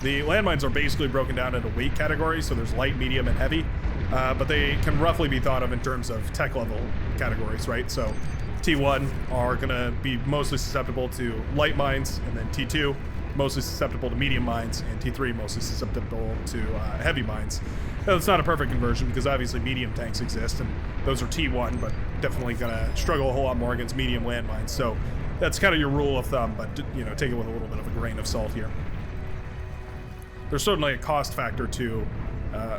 The landmines are basically broken down into weight categories, so there's light, medium, and heavy, but they can roughly be thought of in terms of tech level categories, right? So T1 are going to be mostly susceptible to light mines, and then T2 mostly susceptible to medium mines, and T3 mostly susceptible to heavy mines. Now, it's not a perfect conversion because obviously medium tanks exist, and those are T1, but definitely going to struggle a whole lot more against medium landmines. So that's kind of your rule of thumb, but you know, take it with a little bit of a grain of salt here. There's certainly a cost factor to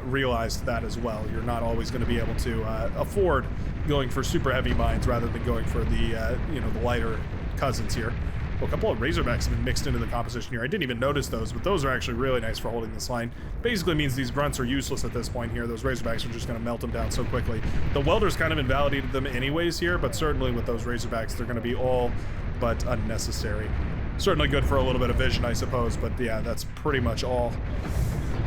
realize that as well. You're not always going to be able to afford going for super heavy mines rather than going for the you know, the lighter cousins here. Well, a couple of Razorbacks have been mixed into the composition here. I didn't even notice those, but those are actually really nice for holding this line. Basically means these grunts are useless at this point here. Those Razorbacks are just going to melt them down so quickly. The Welders kind of invalidated them anyways here, but certainly with those Razorbacks, they're going to be all but unnecessary. Certainly good for a little bit of vision, I suppose, but yeah, that's pretty much all.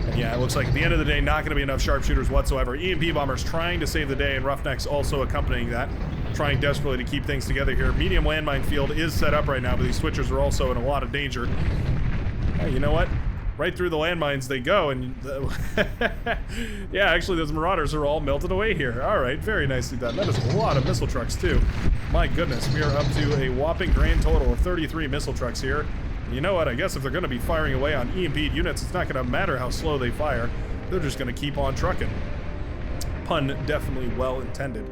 And yeah, it looks like at the end of the day, not going to be enough sharpshooters whatsoever. EMP bombers trying to save the day, and Roughnecks also accompanying that, trying desperately to keep things together here. Medium landmine field is set up right now, but these switchers are also in a lot of danger. Hey, you know what? Right through the landmines they go, and yeah, actually those Marauders are all melted away here. All right, very nicely done. That is a lot of missile trucks too. My goodness, we are up to a whopping grand total of 33 missile trucks here. You know what? I guess if they're going to be firing away on EMP'd units, it's not going to matter how slow they fire. They're just going to keep on trucking. Pun definitely well intended.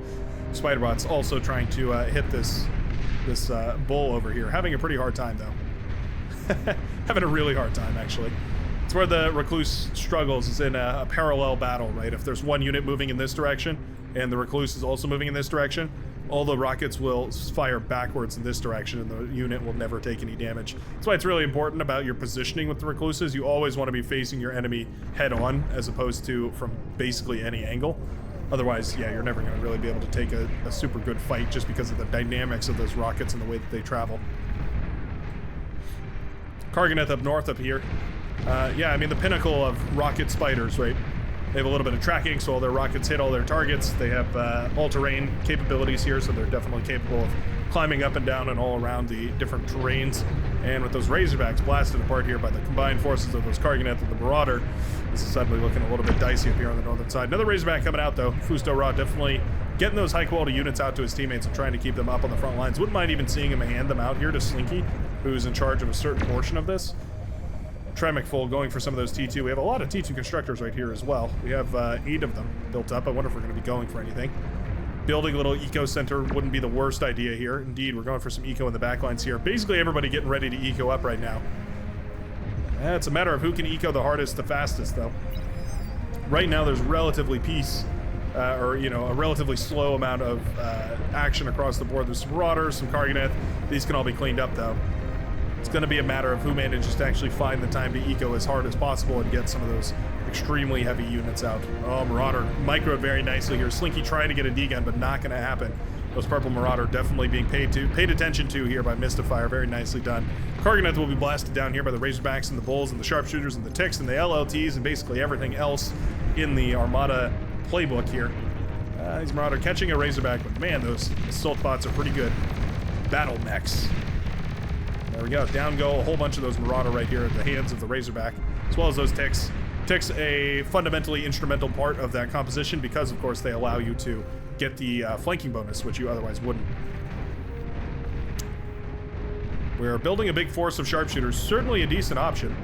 Spiderbots also trying to hit this bull over here. Having a pretty hard time though. Having a really hard time actually. It's where the Recluse struggles, is in a parallel battle, right? If there's one unit moving in this direction and the Recluse is also moving in this direction, all the rockets will fire backwards in this direction and the unit will never take any damage. That's why it's really important about your positioning with the Recluses. You always want to be facing your enemy head on as opposed to from basically any angle. Otherwise, yeah, you're never going to really be able to take a super good fight just because of the dynamics of those rockets and the way that they travel. Karganeth up north up here. Yeah, I mean, the pinnacle of rocket spiders, right? They have a little bit of tracking, so all their rockets hit all their targets. They have all-terrain capabilities here, so they're definitely capable of climbing up and down and all around the different terrains. And with those Razorbacks blasted apart here by the combined forces of those Karganeth and the Marauder, this is suddenly looking a little bit dicey up here on the northern side. Another Razorback coming out, though. Fusto Ra definitely getting those high-quality units out to his teammates and trying to keep them up on the front lines. Wouldn't mind even seeing him hand them out here to Slinky, who's in charge of a certain portion of this. Tremec full going for some of those T2. We have a lot of T2 constructors right here as well. We have 8 of them built up. I wonder if we're going to be going for anything. Building a little eco center wouldn't be the worst idea here. Indeed, we're going for some eco in the backlines here. Basically, everybody getting ready to eco up right now. It's a matter of who can eco the hardest, the fastest, though. Right now, there's relatively peace, or, you know, a relatively slow amount of action across the board. There's some Marauders, some Karganeth. These can all be cleaned up, though. It's going to be a matter of who manages to actually find the time to eco as hard as possible and get some of those extremely heavy units out. Oh, Marauder microed very nicely here. Slinky trying to get a D-gun, but not going to happen. Those purple Marauder definitely being paid attention to here by Mystifier. Very nicely done. Karganeth will be blasted down here by the Razorbacks and the Bulls and the Sharpshooters and the Ticks and the LLTs and basically everything else in the Armada playbook here. These Marauder catching a Razorback, but man, those assault bots are pretty good. Battle mechs. There we go. Down go a whole bunch of those Marauder right here at the hands of the Razorback, as well as those Ticks. Ticks a fundamentally instrumental part of that composition because, of course, they allow you to get the flanking bonus, which you otherwise wouldn't. We're building a big force of Sharpshooters. Certainly a decent option.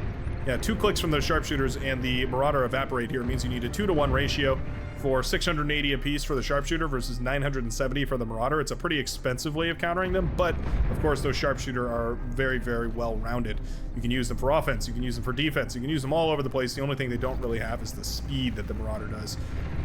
Yeah, 2 clicks from those sharpshooters and the Marauder evaporate here means you need a 2-to-1 ratio for 680 apiece for the sharpshooter versus 970 for the Marauder. It's a pretty expensive way of countering them, but of course those sharpshooter are very, very well rounded. You can use them for offense, you can use them for defense, you can use them all over the place. The only thing they don't really have is the speed that the Marauder does.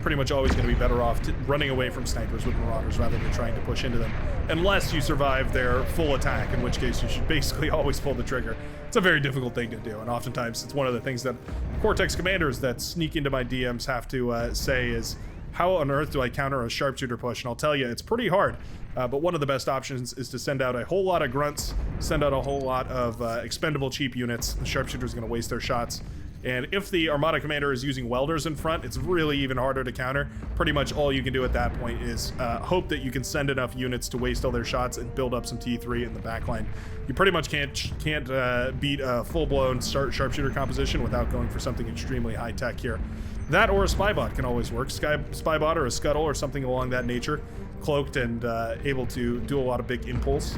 Pretty much always going to be better off running away from snipers with Marauders rather than trying to push into them, unless you survive their full attack, in which case you should basically always pull the trigger. It's a very difficult thing to do, and oftentimes it's one of the things that Cortex commanders that sneak into my DMs have to say is, how on earth do I counter a sharpshooter push? And I'll tell you, it's pretty hard, but one of the best options is to send out a whole lot of grunts, send out a whole lot of expendable cheap units. The sharpshooter's going to waste their shots. And if the Armada commander is using welders in front, it's really even harder to counter. Pretty much all you can do at that point is hope that you can send enough units to waste all their shots and build up some T3 in the backline. You pretty much can't beat a full-blown sharpshooter composition without going for something extremely high-tech here. That or a spybot can always work. Spybot or a scuttle or something along that nature, cloaked and able to do a lot of big impulse.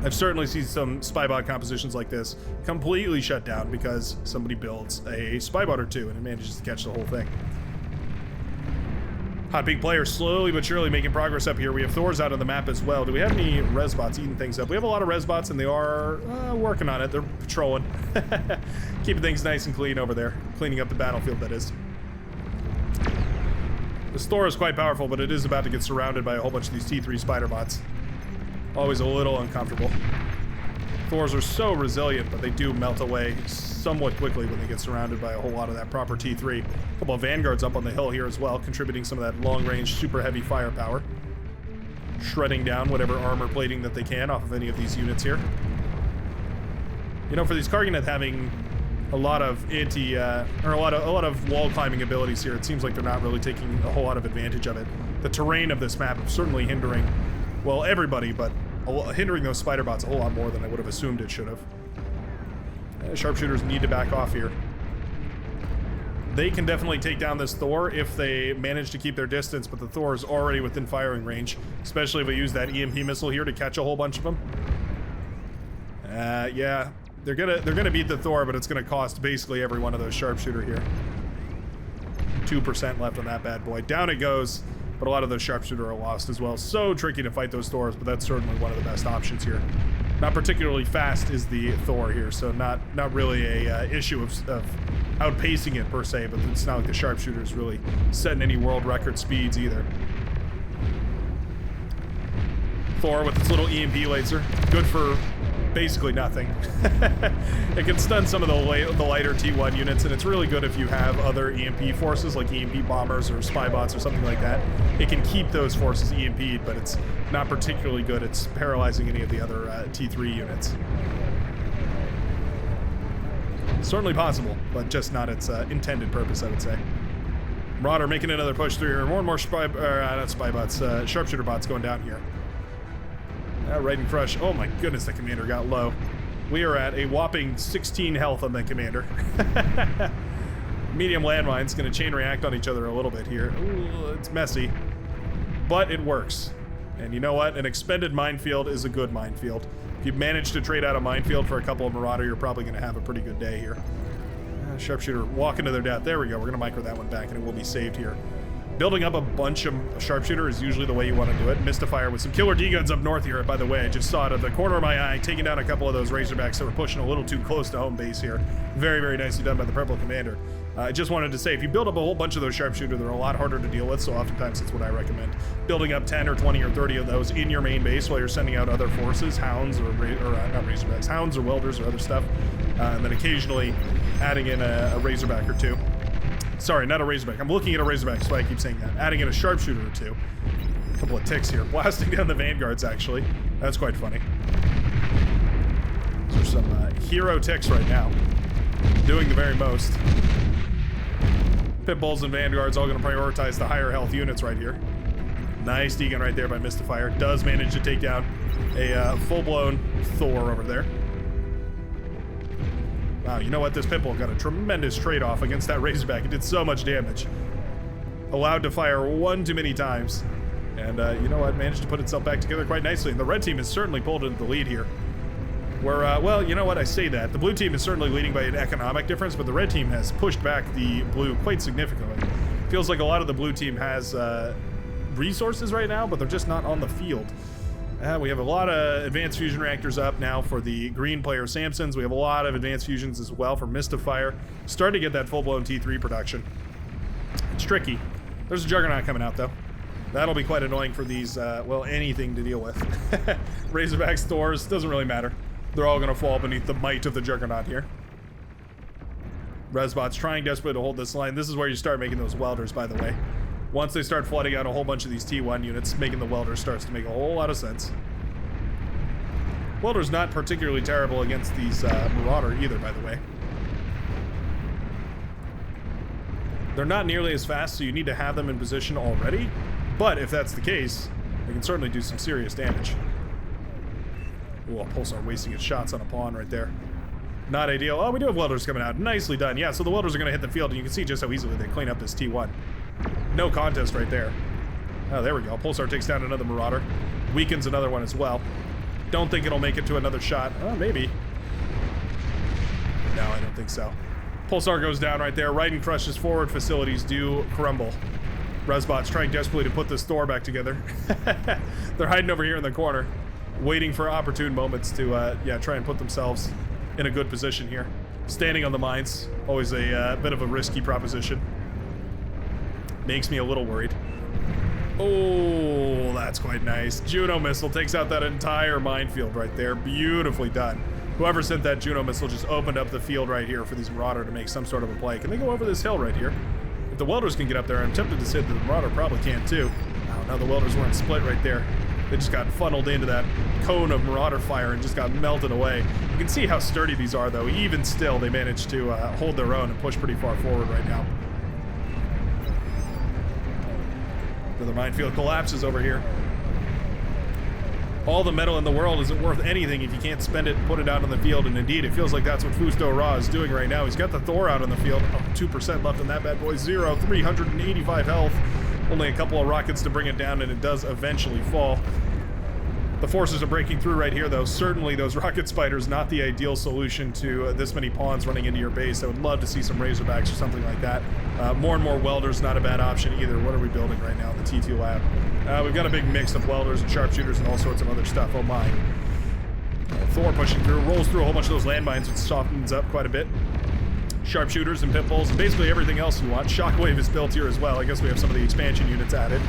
I've certainly seen some spybot compositions like this completely shut down because somebody builds a spybot or two and it manages to catch the whole thing. Hot Pink player slowly but surely making progress up here. We have Thors out on the map as well. Do we have any resbots eating things up? We have a lot of resbots and they are working on it. They're patrolling. Keeping things nice and clean over there. Cleaning up the battlefield, that is. This Thor is quite powerful, but it is about to get surrounded by a whole bunch of these T3 spider bots. Always a little uncomfortable. Thors are so resilient, but they do melt away somewhat quickly when they get surrounded by a whole lot of that proper T3. A couple of Vanguards up on the hill here as well, contributing some of that long-range, super heavy firepower. Shredding down whatever armor plating that they can off of any of these units here. You know, for these Karganet having a lot of a lot of wall climbing abilities here, it seems like they're not really taking a whole lot of advantage of it. The terrain of this map is certainly hindering, well, everybody, but hindering those spider bots a whole lot more than I would have assumed it should have. Sharpshooters need to back off here. They can definitely take down this Thor if they manage to keep their distance, but the Thor is already within firing range, especially if we use that EMP missile here to catch a whole bunch of them. Yeah, they're gonna beat the Thor, but it's gonna cost basically every one of those sharpshooter here. 2% left on that bad boy. Down it goes. But a lot of those sharpshooter are lost as well. So tricky to fight those Thors, but that's certainly one of the best options here. Not particularly fast is the Thor here, so not really a issue of outpacing it per se, but it's not like the sharpshooter is really setting any world record speeds either. Thor with its little EMP laser, good for basically nothing. It can stun some of the lighter T1 units, and it's really good if you have other EMP forces like EMP bombers or spy bots or something like that. It can keep those forces EMP'd, but it's not particularly good at paralyzing any of the other T3 units. Certainly possible, but just not its intended purpose, I would say. Marauder making another push through here. More and more sharpshooter bots going down here. Right in crush. Oh my goodness, the commander got low. We are at a whopping 16 health on the commander. Medium landmines going to chain react on each other a little bit here. Ooh, it's messy, but it works. And you know what? An expended minefield is a good minefield. If you manage to trade out a minefield for a couple of Marauder, you're probably going to have a pretty good day here. Sharpshooter walking to their death. There we go. We're going to micro that one back and it will be saved here. Building up a bunch of sharpshooter is usually the way you want to do it. Mystifier with some killer D-guns up north here, by the way. I just saw it at the corner of my eye, taking down a couple of those Razorbacks that were pushing a little too close to home base here. Very, very nicely done by the Purple Commander. I just wanted to say, if you build up a whole bunch of those sharpshooter, they're a lot harder to deal with, so oftentimes that's what I recommend. Building up 10 or 20 or 30 of those in your main base while you're sending out other forces, hounds or not Razorbacks, hounds or welders or other stuff, and then occasionally adding in a Razorback or two. Sorry, not a Razorback. I'm looking at a Razorback, that's why I keep saying that. Adding in a sharpshooter or two. A couple of ticks here. Blasting down the Vanguards, actually. That's quite funny. Those are some hero ticks right now. Doing the very most. Pitbulls and Vanguards all going to prioritize the higher health units right here. Nice D-gun right there by Mystifier. Does manage to take down a full-blown Thor over there. Wow, you know what? This Pitbull got a tremendous trade-off against that Razorback. It did so much damage. Allowed to fire one too many times. And you know what? Managed to put itself back together quite nicely. And the red team has certainly pulled into the lead here. We're, well, you know what, I say that. The blue team is certainly leading by an economic difference, but the red team has pushed back the blue quite significantly. Feels like a lot of the blue team has resources right now, but they're just not on the field. We have a lot of advanced fusion reactors up now for the green player Samsons. We have a lot of advanced fusions as well for Mystifier. Starting to get that full-blown T3 production. It's tricky. There's a Juggernaut coming out, though. That'll be quite annoying for these, well, anything to deal with. Razorbacks, Thors, doesn't really matter. They're all going to fall beneath the might of the Juggernaut here. Resbot's trying desperately to hold this line. This is where you start making those welders, by the way. Once they start flooding out a whole bunch of these T1 units, making the welder starts to make a whole lot of sense. Welder's not particularly terrible against these Marauder either, by the way. They're not nearly as fast, so you need to have them in position already. But if that's the case, they can certainly do some serious damage. Oh, Pulsar wasting its shots on a pawn right there. Not ideal. Oh, we do have welders coming out. Nicely done. Yeah, so the welders are going to hit the field, and you can see just how easily they clean up this T1. No contest right there. Oh, there we go. Pulsar takes down another Marauder. Weakens another one as well. Don't think it'll make it to another shot. Oh, maybe. No, I don't think so. Pulsar goes down right there. Right and crushes forward facilities do crumble. Resbot's trying desperately to put this Thor back together. They're hiding over here in the corner, waiting for opportune moments to, yeah, try and put themselves in a good position here. Standing on the mines, always a bit of a risky proposition. Makes me a little worried. Oh, that's quite nice. Juno missile takes out that entire minefield right there. Beautifully done. Whoever sent that Juno missile just opened up the field right here for these Marauder to make some sort of a play. Can they go over this hill right here? If the welders can get up there, I'm tempted to say that the Marauder probably can too. Oh, no, the welders weren't split right there. They just got funneled into that cone of Marauder fire and just got melted away. You can see how sturdy these are, though. Even still, they managed to hold their own and push pretty far forward right now. The minefield collapses over here. All the metal in the world isn't worth anything if you can't spend it and put it out on the field, and indeed, it feels like that's what Fusto Ra is doing right now. He's got the Thor out on the field. Oh, 2% left in that bad boy. 385 health. Only a couple of rockets to bring it down, and it does eventually fall. The forces are breaking through right here, though. Certainly, those rocket spiders, not the ideal solution to this many pawns running into your base. I would love to see some Razorbacks or something like that. More and more welders, not a bad option either. What are we building right now in the T2 lab? We've got a big mix of welders and sharpshooters and all sorts of other stuff. Oh my. Thor pushing through, rolls through a whole bunch of those landmines, which softens up quite a bit. Sharpshooters and pitbulls, and basically everything else you want. Shockwave is built here as well. I guess we have some of the expansion units added.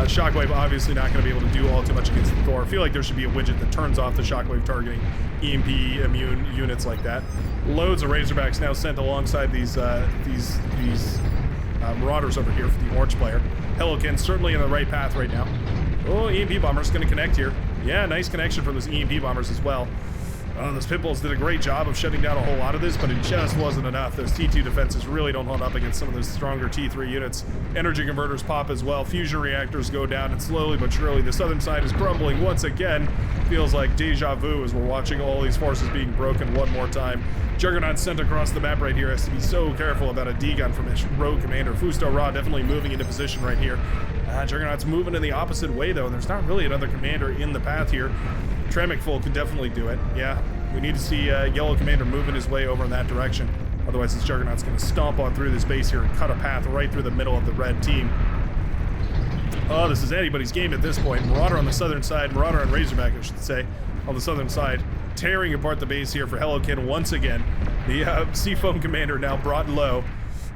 Shockwave obviously not going to be able to do all too much against the Thor. I feel like there should be a widget that turns off the shockwave targeting EMP immune units like that. Loads of Razorbacks now sent alongside these Marauders over here for the orange player. Hellokin certainly in the right path right now. Oh, EMP bomber's going to connect here. Yeah, nice connection from those EMP bombers as well. Those pitbulls did a great job of shutting down a whole lot of this, but it just wasn't enough. Those T2 defenses really don't hold up against some of those stronger T3 units. Energy converters pop as well. Fusion reactors go down, and slowly but surely the southern side is crumbling once again. Feels like deja vu as we're watching all these forces being broken one more time. Juggernaut sent across the map right here. Has to be so careful about a D-gun from his rogue commander. Fusto Ra definitely moving into position right here. Juggernaut's moving in the opposite way, though, and there's not really another commander in the path here. Tremicful could definitely do it. Yeah, we need to see Yellow Commander moving his way over in that direction. Otherwise, this Juggernaut's going to stomp on through this base here and cut a path right through the middle of the red team. Oh, this is anybody's game at this point. Marauder on the southern side, Marauder and Razorback, I should say, on the southern side, tearing apart the base here for Hellokin once again. The Seafoam Commander now brought low.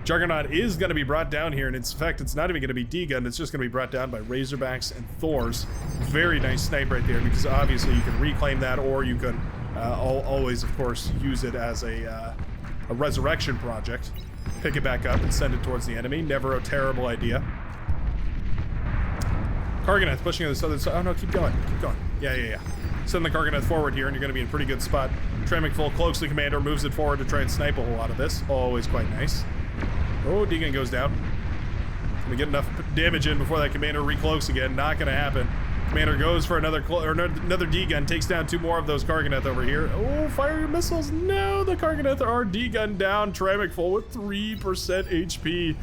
Juggernaut is going to be brought down here, and in fact, it's not even going to be D-gunned. It's just going to be brought down by Razorbacks and Thors. Very nice snipe right there, because obviously you can reclaim that, or you can always, of course, use it as a resurrection project. Pick it back up and send it towards the enemy. Never a terrible idea. Karganath pushing to the southern side. Oh no, keep going. Keep going. Yeah. Send the Karganath forward here, and you're going to be in a pretty good spot. Tremicful cloaks the commander, moves it forward to try and snipe a whole lot of this. Always quite nice. Oh, D-gun goes down. Gonna get enough damage in before that commander recloaks again. Not gonna happen. Commander goes for another D-gun, takes down two more of those Karganath over here. Oh, fire your missiles. No, the Karganath are D-gun down. Tremicful with 3% HP.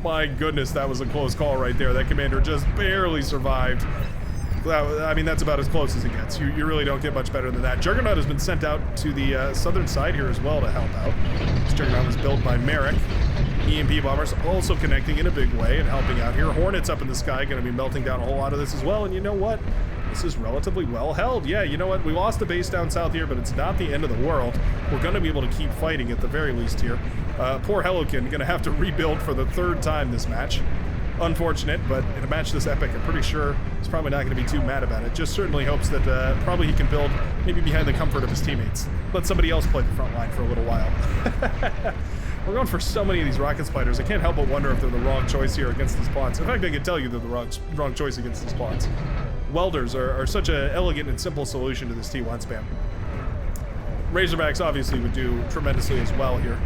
My goodness, that was a close call right there. That commander just barely survived. I mean, that's about as close as it gets. You really don't get much better than that. Juggernaut has been sent out to the southern side here as well to help out. This Juggernaut was built by Merrick. EMP bombers also connecting in a big way and helping out here. Hornets up in the sky going to be melting down a whole lot of this as well. And you know what? This is relatively well held. Yeah, you know what? We lost the base down south here, but it's not the end of the world. We're going to be able to keep fighting at the very least here. Poor Hellokin going to have to rebuild for the third time this match. Unfortunate, but in a match this epic, I'm pretty sure he's probably not going to be too mad about it. Just certainly hopes that probably he can build maybe behind the comfort of his teammates. Let somebody else play the front line for a little while. We're going for so many of these rocket spiders. I can't help but wonder if they're the wrong choice here against these pawns. In fact, I can tell you they're the wrong choice against these pawns. Welders are such an elegant and simple solution to this T1 spam. Razorbacks obviously would do tremendously as well here.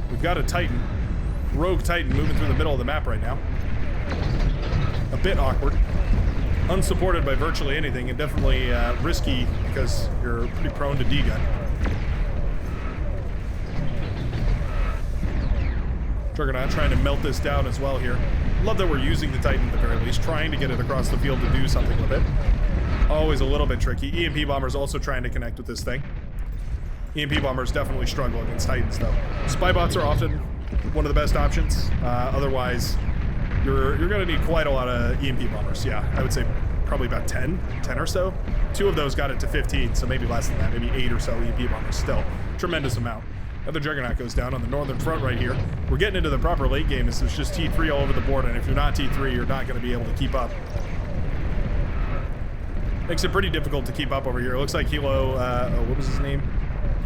We've got a Titan. Rogue Titan moving through the middle of the map right now. A bit awkward. Unsupported by virtually anything, and definitely risky because you're pretty prone to D-gun. Juggernaut trying to melt this down as well here. Love that we're using the Titan at the very least, trying to get it across the field to do something with it. Always a little bit tricky. EMP bombers also trying to connect with this thing. EMP bombers definitely struggle against Titans though. Spy bots are often one of the best options. Otherwise, you're going to need quite a lot of EMP bombers. Yeah, I would say probably about 10 or so. 2 of those got it to 15, so maybe less than that, maybe 8 or so EMP bombers still. Tremendous amount. Another Juggernaut goes down on the northern front right here. We're getting into the proper late game. This is just T3 all over the board, and if you're not T3, you're not going to be able to keep up. Makes it pretty difficult to keep up over here. It looks like Hilo, what was his name?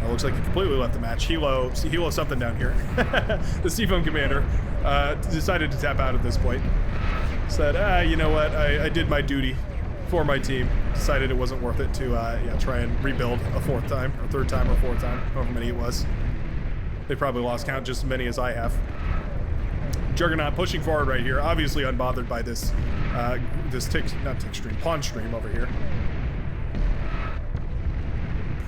It looks like he completely left the match. Hilo something down here. The Seafoam Commander decided to tap out at this point. Said, you know what, I did my duty for my team. Decided it wasn't worth it to try and rebuild a 4th time, or 3rd time, or 4th time, however many it was. They probably lost count just as many as I have. Juggernaut pushing forward right here, obviously unbothered by this, pawn stream over here.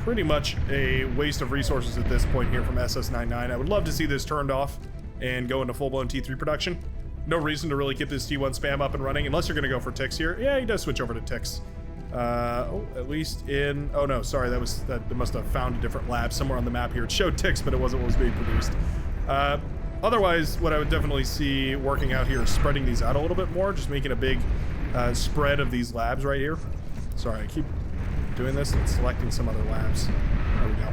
Pretty much a waste of resources at this point here from SS99. I would love to see this turned off and go into full-blown T3 production. No reason to really keep this T1 spam up and running unless you're going to go for ticks here. Yeah, he does switch over to ticks. At least in... Oh no, sorry, that must have found a different lab somewhere on the map here. It showed ticks, but it wasn't what was being produced. Otherwise, what I would definitely see working out here is spreading these out a little bit more, just making a big spread of these labs right here. Sorry, I keep doing this and selecting some other labs. There we go.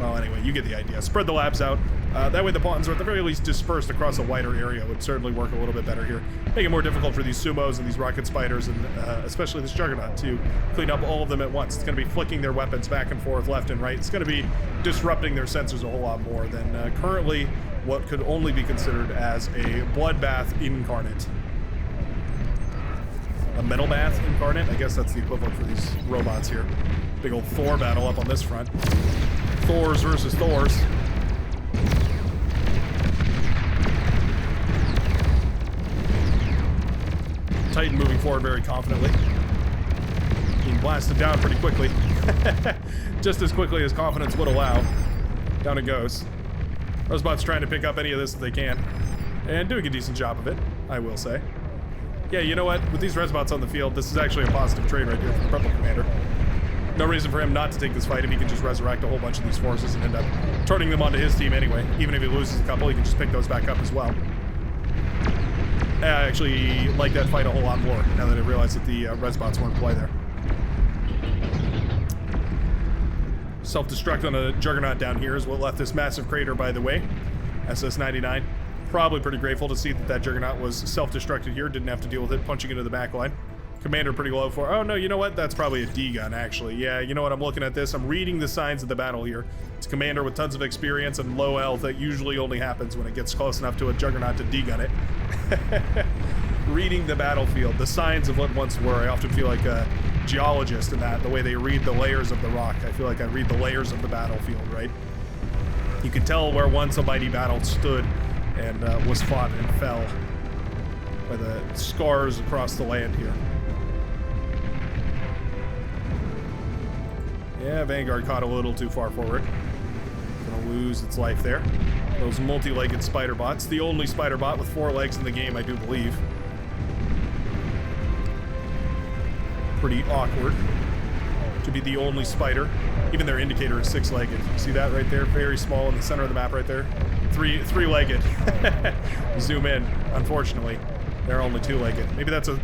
Well, anyway, you get the idea. Spread the labs out. That way the pawns are at the very least dispersed across a wider area. Would certainly work a little bit better here. Make it more difficult for these sumos and these rocket spiders and especially this Juggernaut to clean up all of them at once. It's going to be flicking their weapons back and forth, left and right. It's going to be disrupting their sensors a whole lot more than currently what could only be considered as a bloodbath incarnate. A metal bath incarnate? I guess that's the equivalent for these robots here. Big old Thor battle up on this front. Thors versus Thors. Titan moving forward very confidently. Being blasted down pretty quickly. Just as quickly as confidence would allow. Down it goes. Rosebot's trying to pick up any of this that they can. And doing a decent job of it, I will say. Yeah, you know what? With these Resbots on the field, this is actually a positive trade right here for the Purple Commander. No reason for him not to take this fight if he can just resurrect a whole bunch of these forces and end up turning them onto his team anyway. Even if he loses a couple, he can just pick those back up as well. I actually like that fight a whole lot more now that I realized that the Resbots weren't in play there. Self-destruct on a Juggernaut down here is what left this massive crater, by the way. SS99. Probably pretty grateful to see that that Juggernaut was self-destructed here. Didn't have to deal with it punching into the back line. Commander pretty low for... Oh, no, you know what? That's probably a D-gun, actually. Yeah, you know what? I'm looking at this. I'm reading the signs of the battle here. It's a Commander with tons of experience and low health. That usually only happens when it gets close enough to a Juggernaut to D-gun it. Reading the battlefield. The signs of what once were. I often feel like a geologist in that. The way they read the layers of the rock. I feel like I read the layers of the battlefield, right? You can tell where once a mighty battle stood and was fought and fell by the scars across the land here. Yeah, Vanguard caught a little too far forward. Gonna lose its life there. Those multi-legged spider bots. The only spider bot with 4 legs in the game, I do believe. Pretty awkward to be the only spider. Even their indicator is 6-legged. See that right there? Very small in the center of the map right there. Three-legged. Zoom in. Unfortunately, they're only 2-legged. Maybe that's a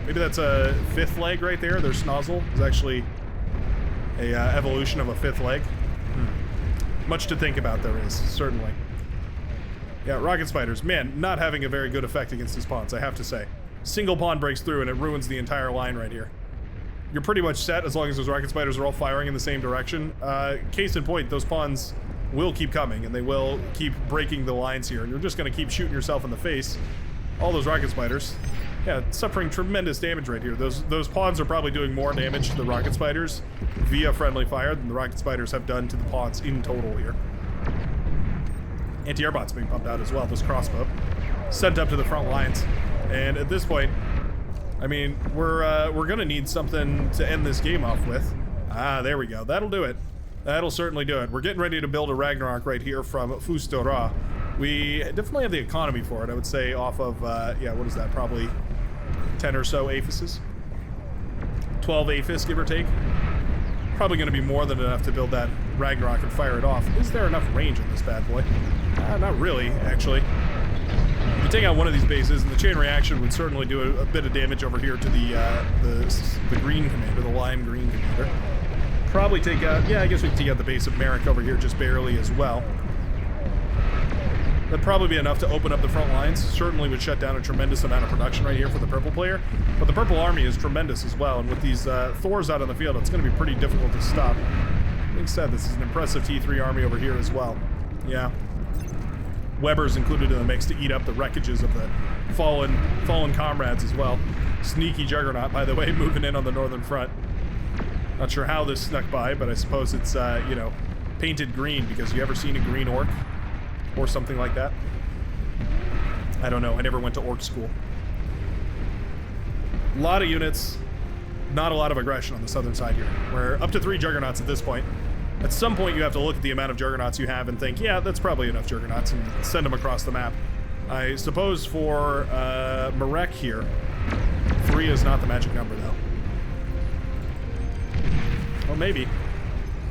5th leg right there. Their snozzle is actually a evolution of a 5th leg. Much to think about there is, certainly. Yeah, rocket spiders, man, not having a very good effect against these pawns, I have to say. Single pawn breaks through and it ruins the entire line right here. You're pretty much set as long as those rocket spiders are all firing in the same direction. Case in point, those pawns will keep coming and they will keep breaking the lines here, and you're just going to keep shooting yourself in the face. All those rocket spiders, yeah, suffering tremendous damage right here. Those pawns are probably doing more damage to the rocket spiders via friendly fire than the rocket spiders have done to the pawns in total here. Anti-air bots being pumped out as well. This crossbow sent up to the front lines, and at this point, I mean, we're gonna need something to end this game off with. Ah, there we go. That'll do it. That'll certainly do it. We're getting ready to build a Ragnarok right here from Fustora. We definitely have the economy for it, I would say, off of, yeah, what is that? Probably 10 or so aphises. 12 aphis, give or take. Probably going to be more than enough to build that Ragnarok and fire it off. Is there enough range in this bad boy? Not really, actually. You take out one of these bases, and the chain reaction would certainly do a bit of damage over here to the green commander, the lime green commander. Probably take out, yeah, I guess we can take out the base of Merrick over here just barely as well. That'd probably be enough to open up the front lines. Certainly would shut down a tremendous amount of production right here for the purple player. But the purple army is tremendous as well, and with these Thors out on the field, it's going to be pretty difficult to stop. Being said, this is an impressive T3 army over here as well. Yeah. Weber's included in the mix to eat up the wreckages of the fallen comrades as well. Sneaky Juggernaut, by the way, moving in on the northern front. Not sure how this snuck by, but I suppose it's, you know, painted green, because you ever seen a green orc? Or something like that? I don't know. I never went to orc school. A lot of units, not a lot of aggression on the southern side here. We're up to 3 Juggernauts at this point. At some point, you have to look at the amount of Juggernauts you have and think, yeah, that's probably enough Juggernauts, and send them across the map. I suppose for Marek here, 3 is not the magic number, though. Well, maybe.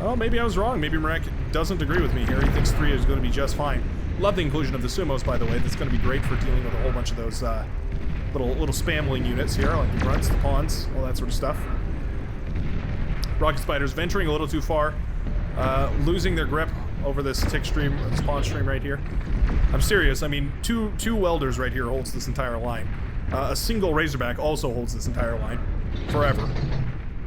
Oh, maybe I was wrong. Maybe Marek doesn't agree with me here. He thinks 3 is going to be just fine. Love the inclusion of the sumos, by the way. That's going to be great for dealing with a whole bunch of those little spamling units here, like the grunts, the pawns, all that sort of stuff. Rocket spiders venturing a little too far, losing their grip over this tick stream, this pawn stream right here. I'm serious. I mean, two welders right here holds this entire line. A single Razorback also holds this entire line forever.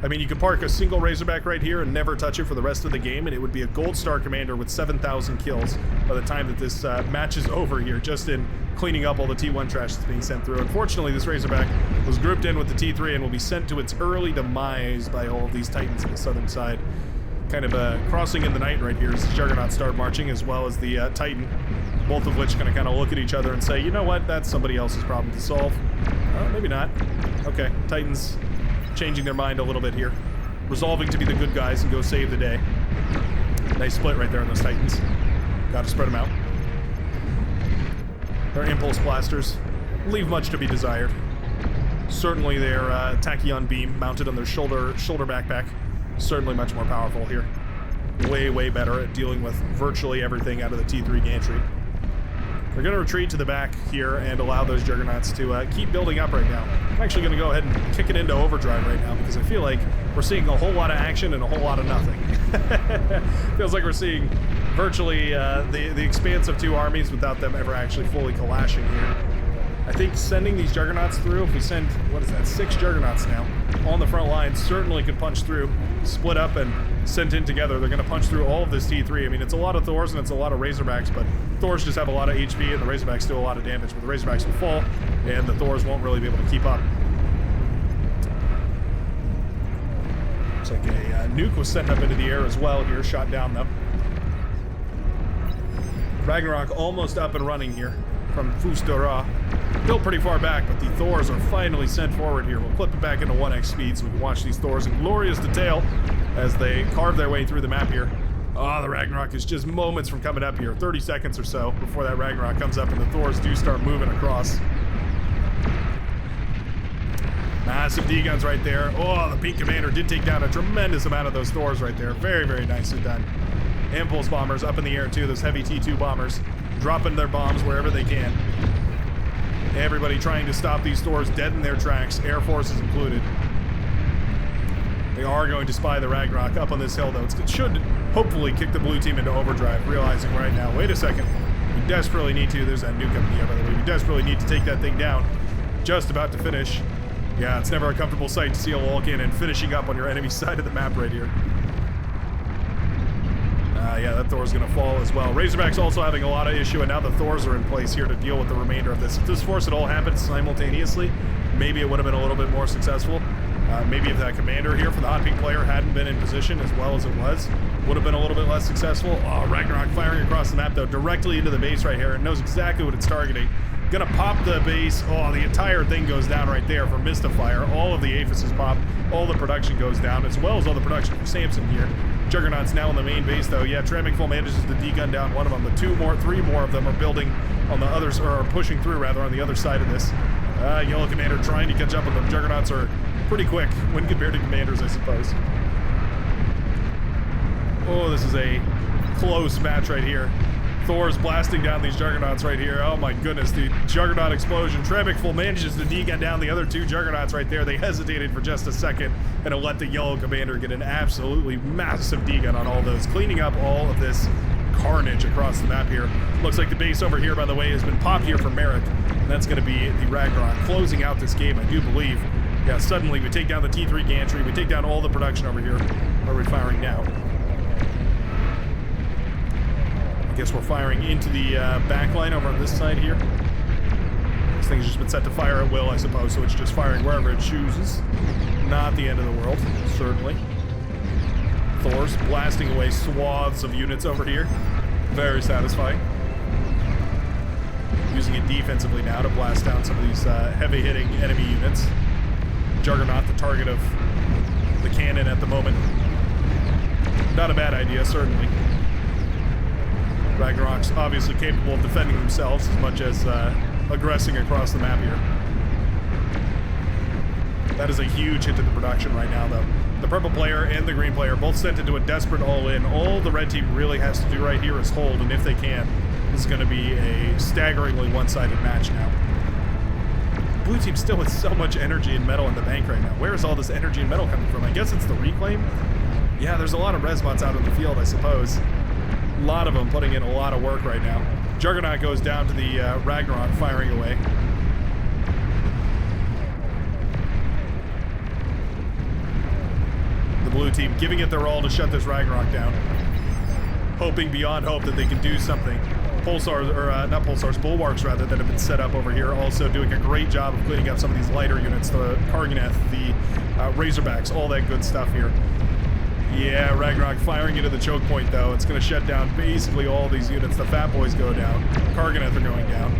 I mean, you could park a single Razorback right here and never touch it for the rest of the game, and it would be a gold star commander with 7,000 kills by the time that this match is over here, just in cleaning up all the T1 trash that's being sent through. Unfortunately, this Razorback was grouped in with the T3 and will be sent to its early demise by all of these Titans on the southern side. Kind of crossing in the night right here as the Juggernaut start marching, as well as the Titan, both of which going to kind of look at each other and say, you know what, that's somebody else's problem to solve. Maybe not. Okay, Titans changing their mind a little bit here, resolving to be the good guys and go save the day. Nice split right there on those Titans. Gotta spread them out. Their impulse blasters leave much to be desired. Certainly their tachyon beam mounted on their shoulder backpack, certainly much more powerful here. Way better at dealing with virtually everything out of the T3 gantry. We're going to retreat to the back here and allow those Juggernauts to keep building up right now. I'm actually going to go ahead and kick it into overdrive right now, because I feel like we're seeing a whole lot of action and a whole lot of nothing. Feels like we're seeing virtually the expanse of 2 armies without them ever actually fully clashing here. I think sending these Juggernauts through, if we send, what is that, 6 Juggernauts now on the front line, certainly could punch through, split up, and sent in together. They're going to punch through all of this T3. I mean, it's a lot of Thors and it's a lot of Razorbacks, but Thors just have a lot of HP and the Razorbacks do a lot of damage. But the Razorbacks will fall, and the Thors won't really be able to keep up. Looks like a nuke was sent up into the air as well here, shot down though. Ragnarok almost up and running here from Fustora. Built pretty far back, but the Thors are finally sent forward here. We'll clip it back into 1x speed so we can watch these Thors in glorious detail as they carve their way through the map here. Oh, the Ragnarok is just moments from coming up here. 30 seconds or so before that Ragnarok comes up and the Thors do start moving across. Massive D-guns right there. Oh, the Peak Commander did take down a tremendous amount of those Thors right there. Very, very nicely done. Impulse bombers up in the air too, those heavy T2 bombers. Dropping their bombs wherever they can. Everybody trying to stop these Thors dead in their tracks, Air Forces included. They are going to spy the Ragnarok up on this hill though. It should hopefully kick the blue team into overdrive, realizing right now, wait a second, we desperately need to, there's that nuke up in the air by the way, we desperately need to take that thing down. Just about to finish. Yeah, it's never a comfortable sight to see a wall cannon finishing up on your enemy side of the map right here. Yeah, that Thor's gonna fall as well. Razorback's also having a lot of issue, and now the Thors are in place here to deal with the remainder of this. If this force had all happened simultaneously, maybe it would have been a little bit more successful. Maybe if that commander here for the Hot Pink player hadn't been in position as well as it was, would have been a little bit less successful. Oh, Ragnarok firing across the map though, directly into the base right here. It knows exactly what it's targeting. Gonna pop the base. Oh, the entire thing goes down right there for Mystifier. All of the Aphises pop. All the production goes down, as well as all the production for Samson here. Juggernaut's now in the main base though. Yeah, Tramicful manages to de-gun down one of them, but three more of them are building on the others, or are pushing through rather, on the other side of this. Yellow Commander trying to catch up with them. Juggernauts are pretty quick when compared to Commanders, I suppose. Oh, this is a close match right here. Thor's blasting down these Juggernauts right here. Oh my goodness, the Juggernaut explosion. Trebekful manages to de-gun down the other two Juggernauts right there. They hesitated for just a second and it let the Yellow Commander get an absolutely massive de-gun on all those, cleaning up all of this carnage across the map here. Looks like the base over here, by the way, has been popped here for Merrick, and that's going to be the Ragnarok closing out this game, I do believe. Yeah, suddenly we take down the T3 gantry, we take down all the production over here. Where are we firing now? I guess we're firing into the back line over on this side here. This thing's just been set to fire at will, I suppose, so it's just firing wherever it chooses. Not the end of the world, certainly. Thor's blasting away swaths of units over here. Very satisfying. Using it defensively now to blast down some of these heavy-hitting enemy units. Juggernaut, the target of the cannon at the moment. Not a bad idea, certainly. Ragnarok's obviously capable of defending themselves as much as aggressing across the map here. That is a huge hit to the production right now, though. The purple player and the green player both sent into a desperate all-in. All the red team really has to do right here is hold, and if they can, this is going to be a staggeringly one-sided match now. Blue team still with so much energy and metal in the bank right now. Where is all this energy and metal coming from? I guess it's the reclaim? Yeah, there's a lot of resbots out in the field, I suppose. A lot of them putting in a lot of work right now. Juggernaut goes down to the Ragnarok, firing away. The blue team giving it their all to shut this Ragnarok down. Hoping beyond hope that they can do something. Pulsars, or not Pulsars, Bulwarks rather, that have been set up over here, also doing a great job of cleaning up some of these lighter units, the Karganeth, the Razorbacks, all that good stuff here. Yeah, Ragnarok firing into the choke point though. It's going to shut down basically all these units. The Fat Boys go down. Karganeth are going down.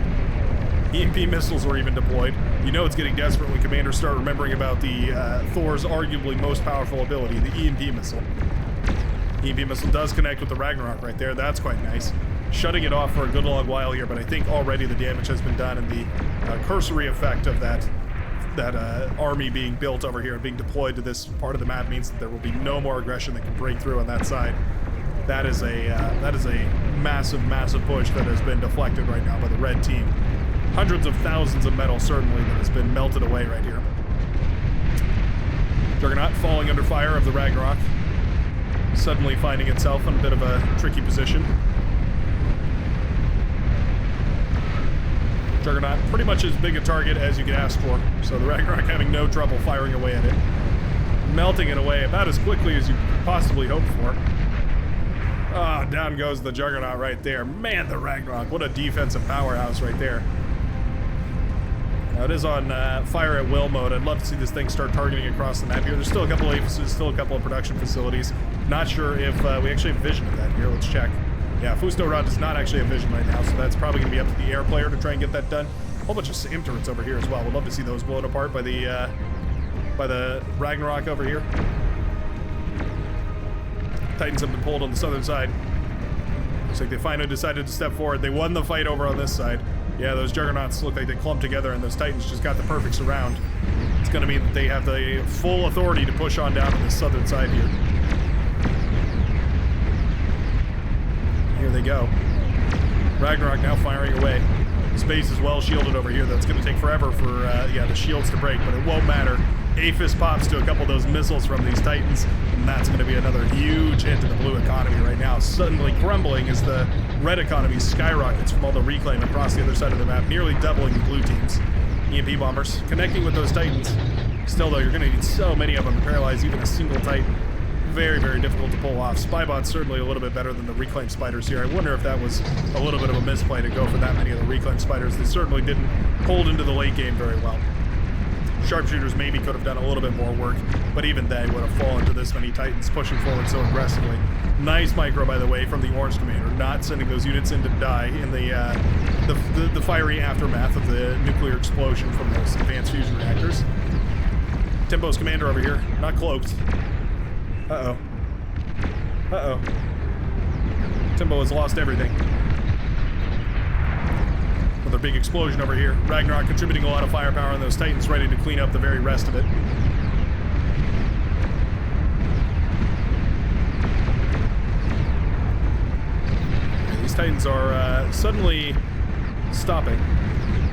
EMP missiles were even deployed. You know it's getting desperate when commanders start remembering about the Thor's arguably most powerful ability, the EMP missile. EMP missile does connect with the Ragnarok right there. That's quite nice. Shutting it off for a good long while here, but I think already the damage has been done, and the cursory effect of that army being built over here and being deployed to this part of the map means that there will be no more aggression that can break through on that side. That is a massive, massive push that has been deflected right now by the red team. Hundreds of thousands of metal certainly that has been melted away right here. Juggernaut falling under fire of the Ragnarok, suddenly finding itself in a bit of a tricky position. Juggernaut, pretty much as big a target as you can ask for, so the Ragnarok having no trouble firing away at it. Melting it away about as quickly as you could possibly hope for. Ah, down goes the Juggernaut right there. Man, the Ragnarok, what a defensive powerhouse right there. Now it is on fire at will mode. I'd love to see this thing start targeting across the map here. There's still a couple of Aphises, still a couple of production facilities. Not sure if we actually have vision of that here. Let's check. Yeah, Fusto Rod does not actually have vision right now, so that's probably going to be up to the air player to try and get that done. A whole bunch of SAM turrets over here as well. We'd love to see those blown apart by the Ragnarok over here. Titans have been pulled on the southern side. Looks like they finally decided to step forward. They won the fight over on this side. Yeah, those Juggernauts look like they clumped together, and those Titans just got the perfect surround. It's going to mean that they have the full authority to push on down to the southern side here. Here they go. Ragnarok now firing away. This base is well shielded over here. That's going to take forever for the shields to break, but it won't matter. Aphis pops to a couple of those missiles from these Titans, and that's going to be another huge hit to the blue economy right now. Suddenly crumbling as the red economy skyrockets from all the reclaim across the other side of the map, nearly doubling the blue teams. EMP bombers connecting with those Titans. Still, though, you're going to need so many of them to paralyze even a single Titan. Very, very difficult to pull off. Spybot's certainly a little bit better than the reclaim spiders here. I wonder if that was a little bit of a misplay to go for that many of the reclaim spiders. They certainly didn't hold into the late game very well. Sharpshooters maybe could have done a little bit more work, but even they would have fallen to this many Titans pushing forward so aggressively. Nice micro, by the way, from the Orange Commander, not sending those units in to die in the fiery aftermath of the nuclear explosion from those advanced fusion reactors. Tempo's commander over here, not cloaked. Uh-oh. Uh-oh. Tempo has lost everything. Another big explosion over here. Ragnarok contributing a lot of firepower, and those Titans ready to clean up the very rest of it. Okay, these Titans are suddenly stopping.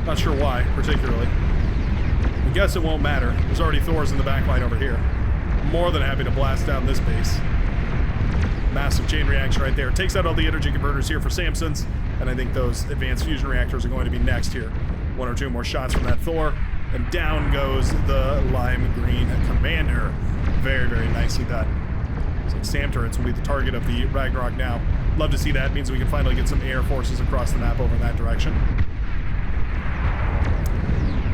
Not sure why, particularly. I guess it won't matter. There's already Thors in the backline over here. More than happy to blast down this base. Massive chain reaction right there. Takes out all the energy converters here for Samson's, and I think those advanced fusion reactors are going to be next here. One or two more shots from that Thor, and down goes the lime green commander. Very, very nicely done. So SAM turrets will be the target of the Ragnarok now. Love to see that. Means we can finally get some air forces across the map over in that direction.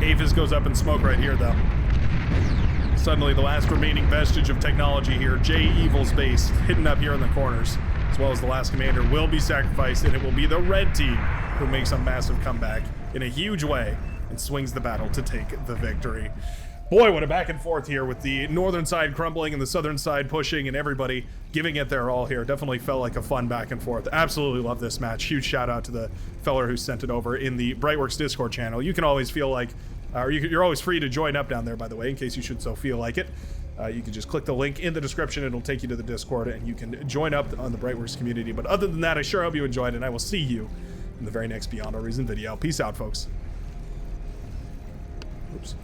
Aphis goes up in smoke right here, though. Suddenly, the last remaining vestige of technology here, J Evil's base, hidden up here in the corners, as well as the last commander, will be sacrificed, and it will be the red team who makes a massive comeback in a huge way and swings the battle to take the victory. Boy, what a back and forth here with the northern side crumbling and the southern side pushing and everybody giving it their all here. Definitely felt like a fun back and forth. Absolutely love this match. Huge shout out to the feller who sent it over in the Brightworks Discord channel. You can always feel like you're always free to join up down there, by the way, in case you should so feel like it. You can just click the link in the description. It'll take you to the Discord, and you can join up on the Brightworks community. But other than that, I sure hope you enjoyed, and I will see you in the very next Beyond All Reason video. Peace out, folks. Oops.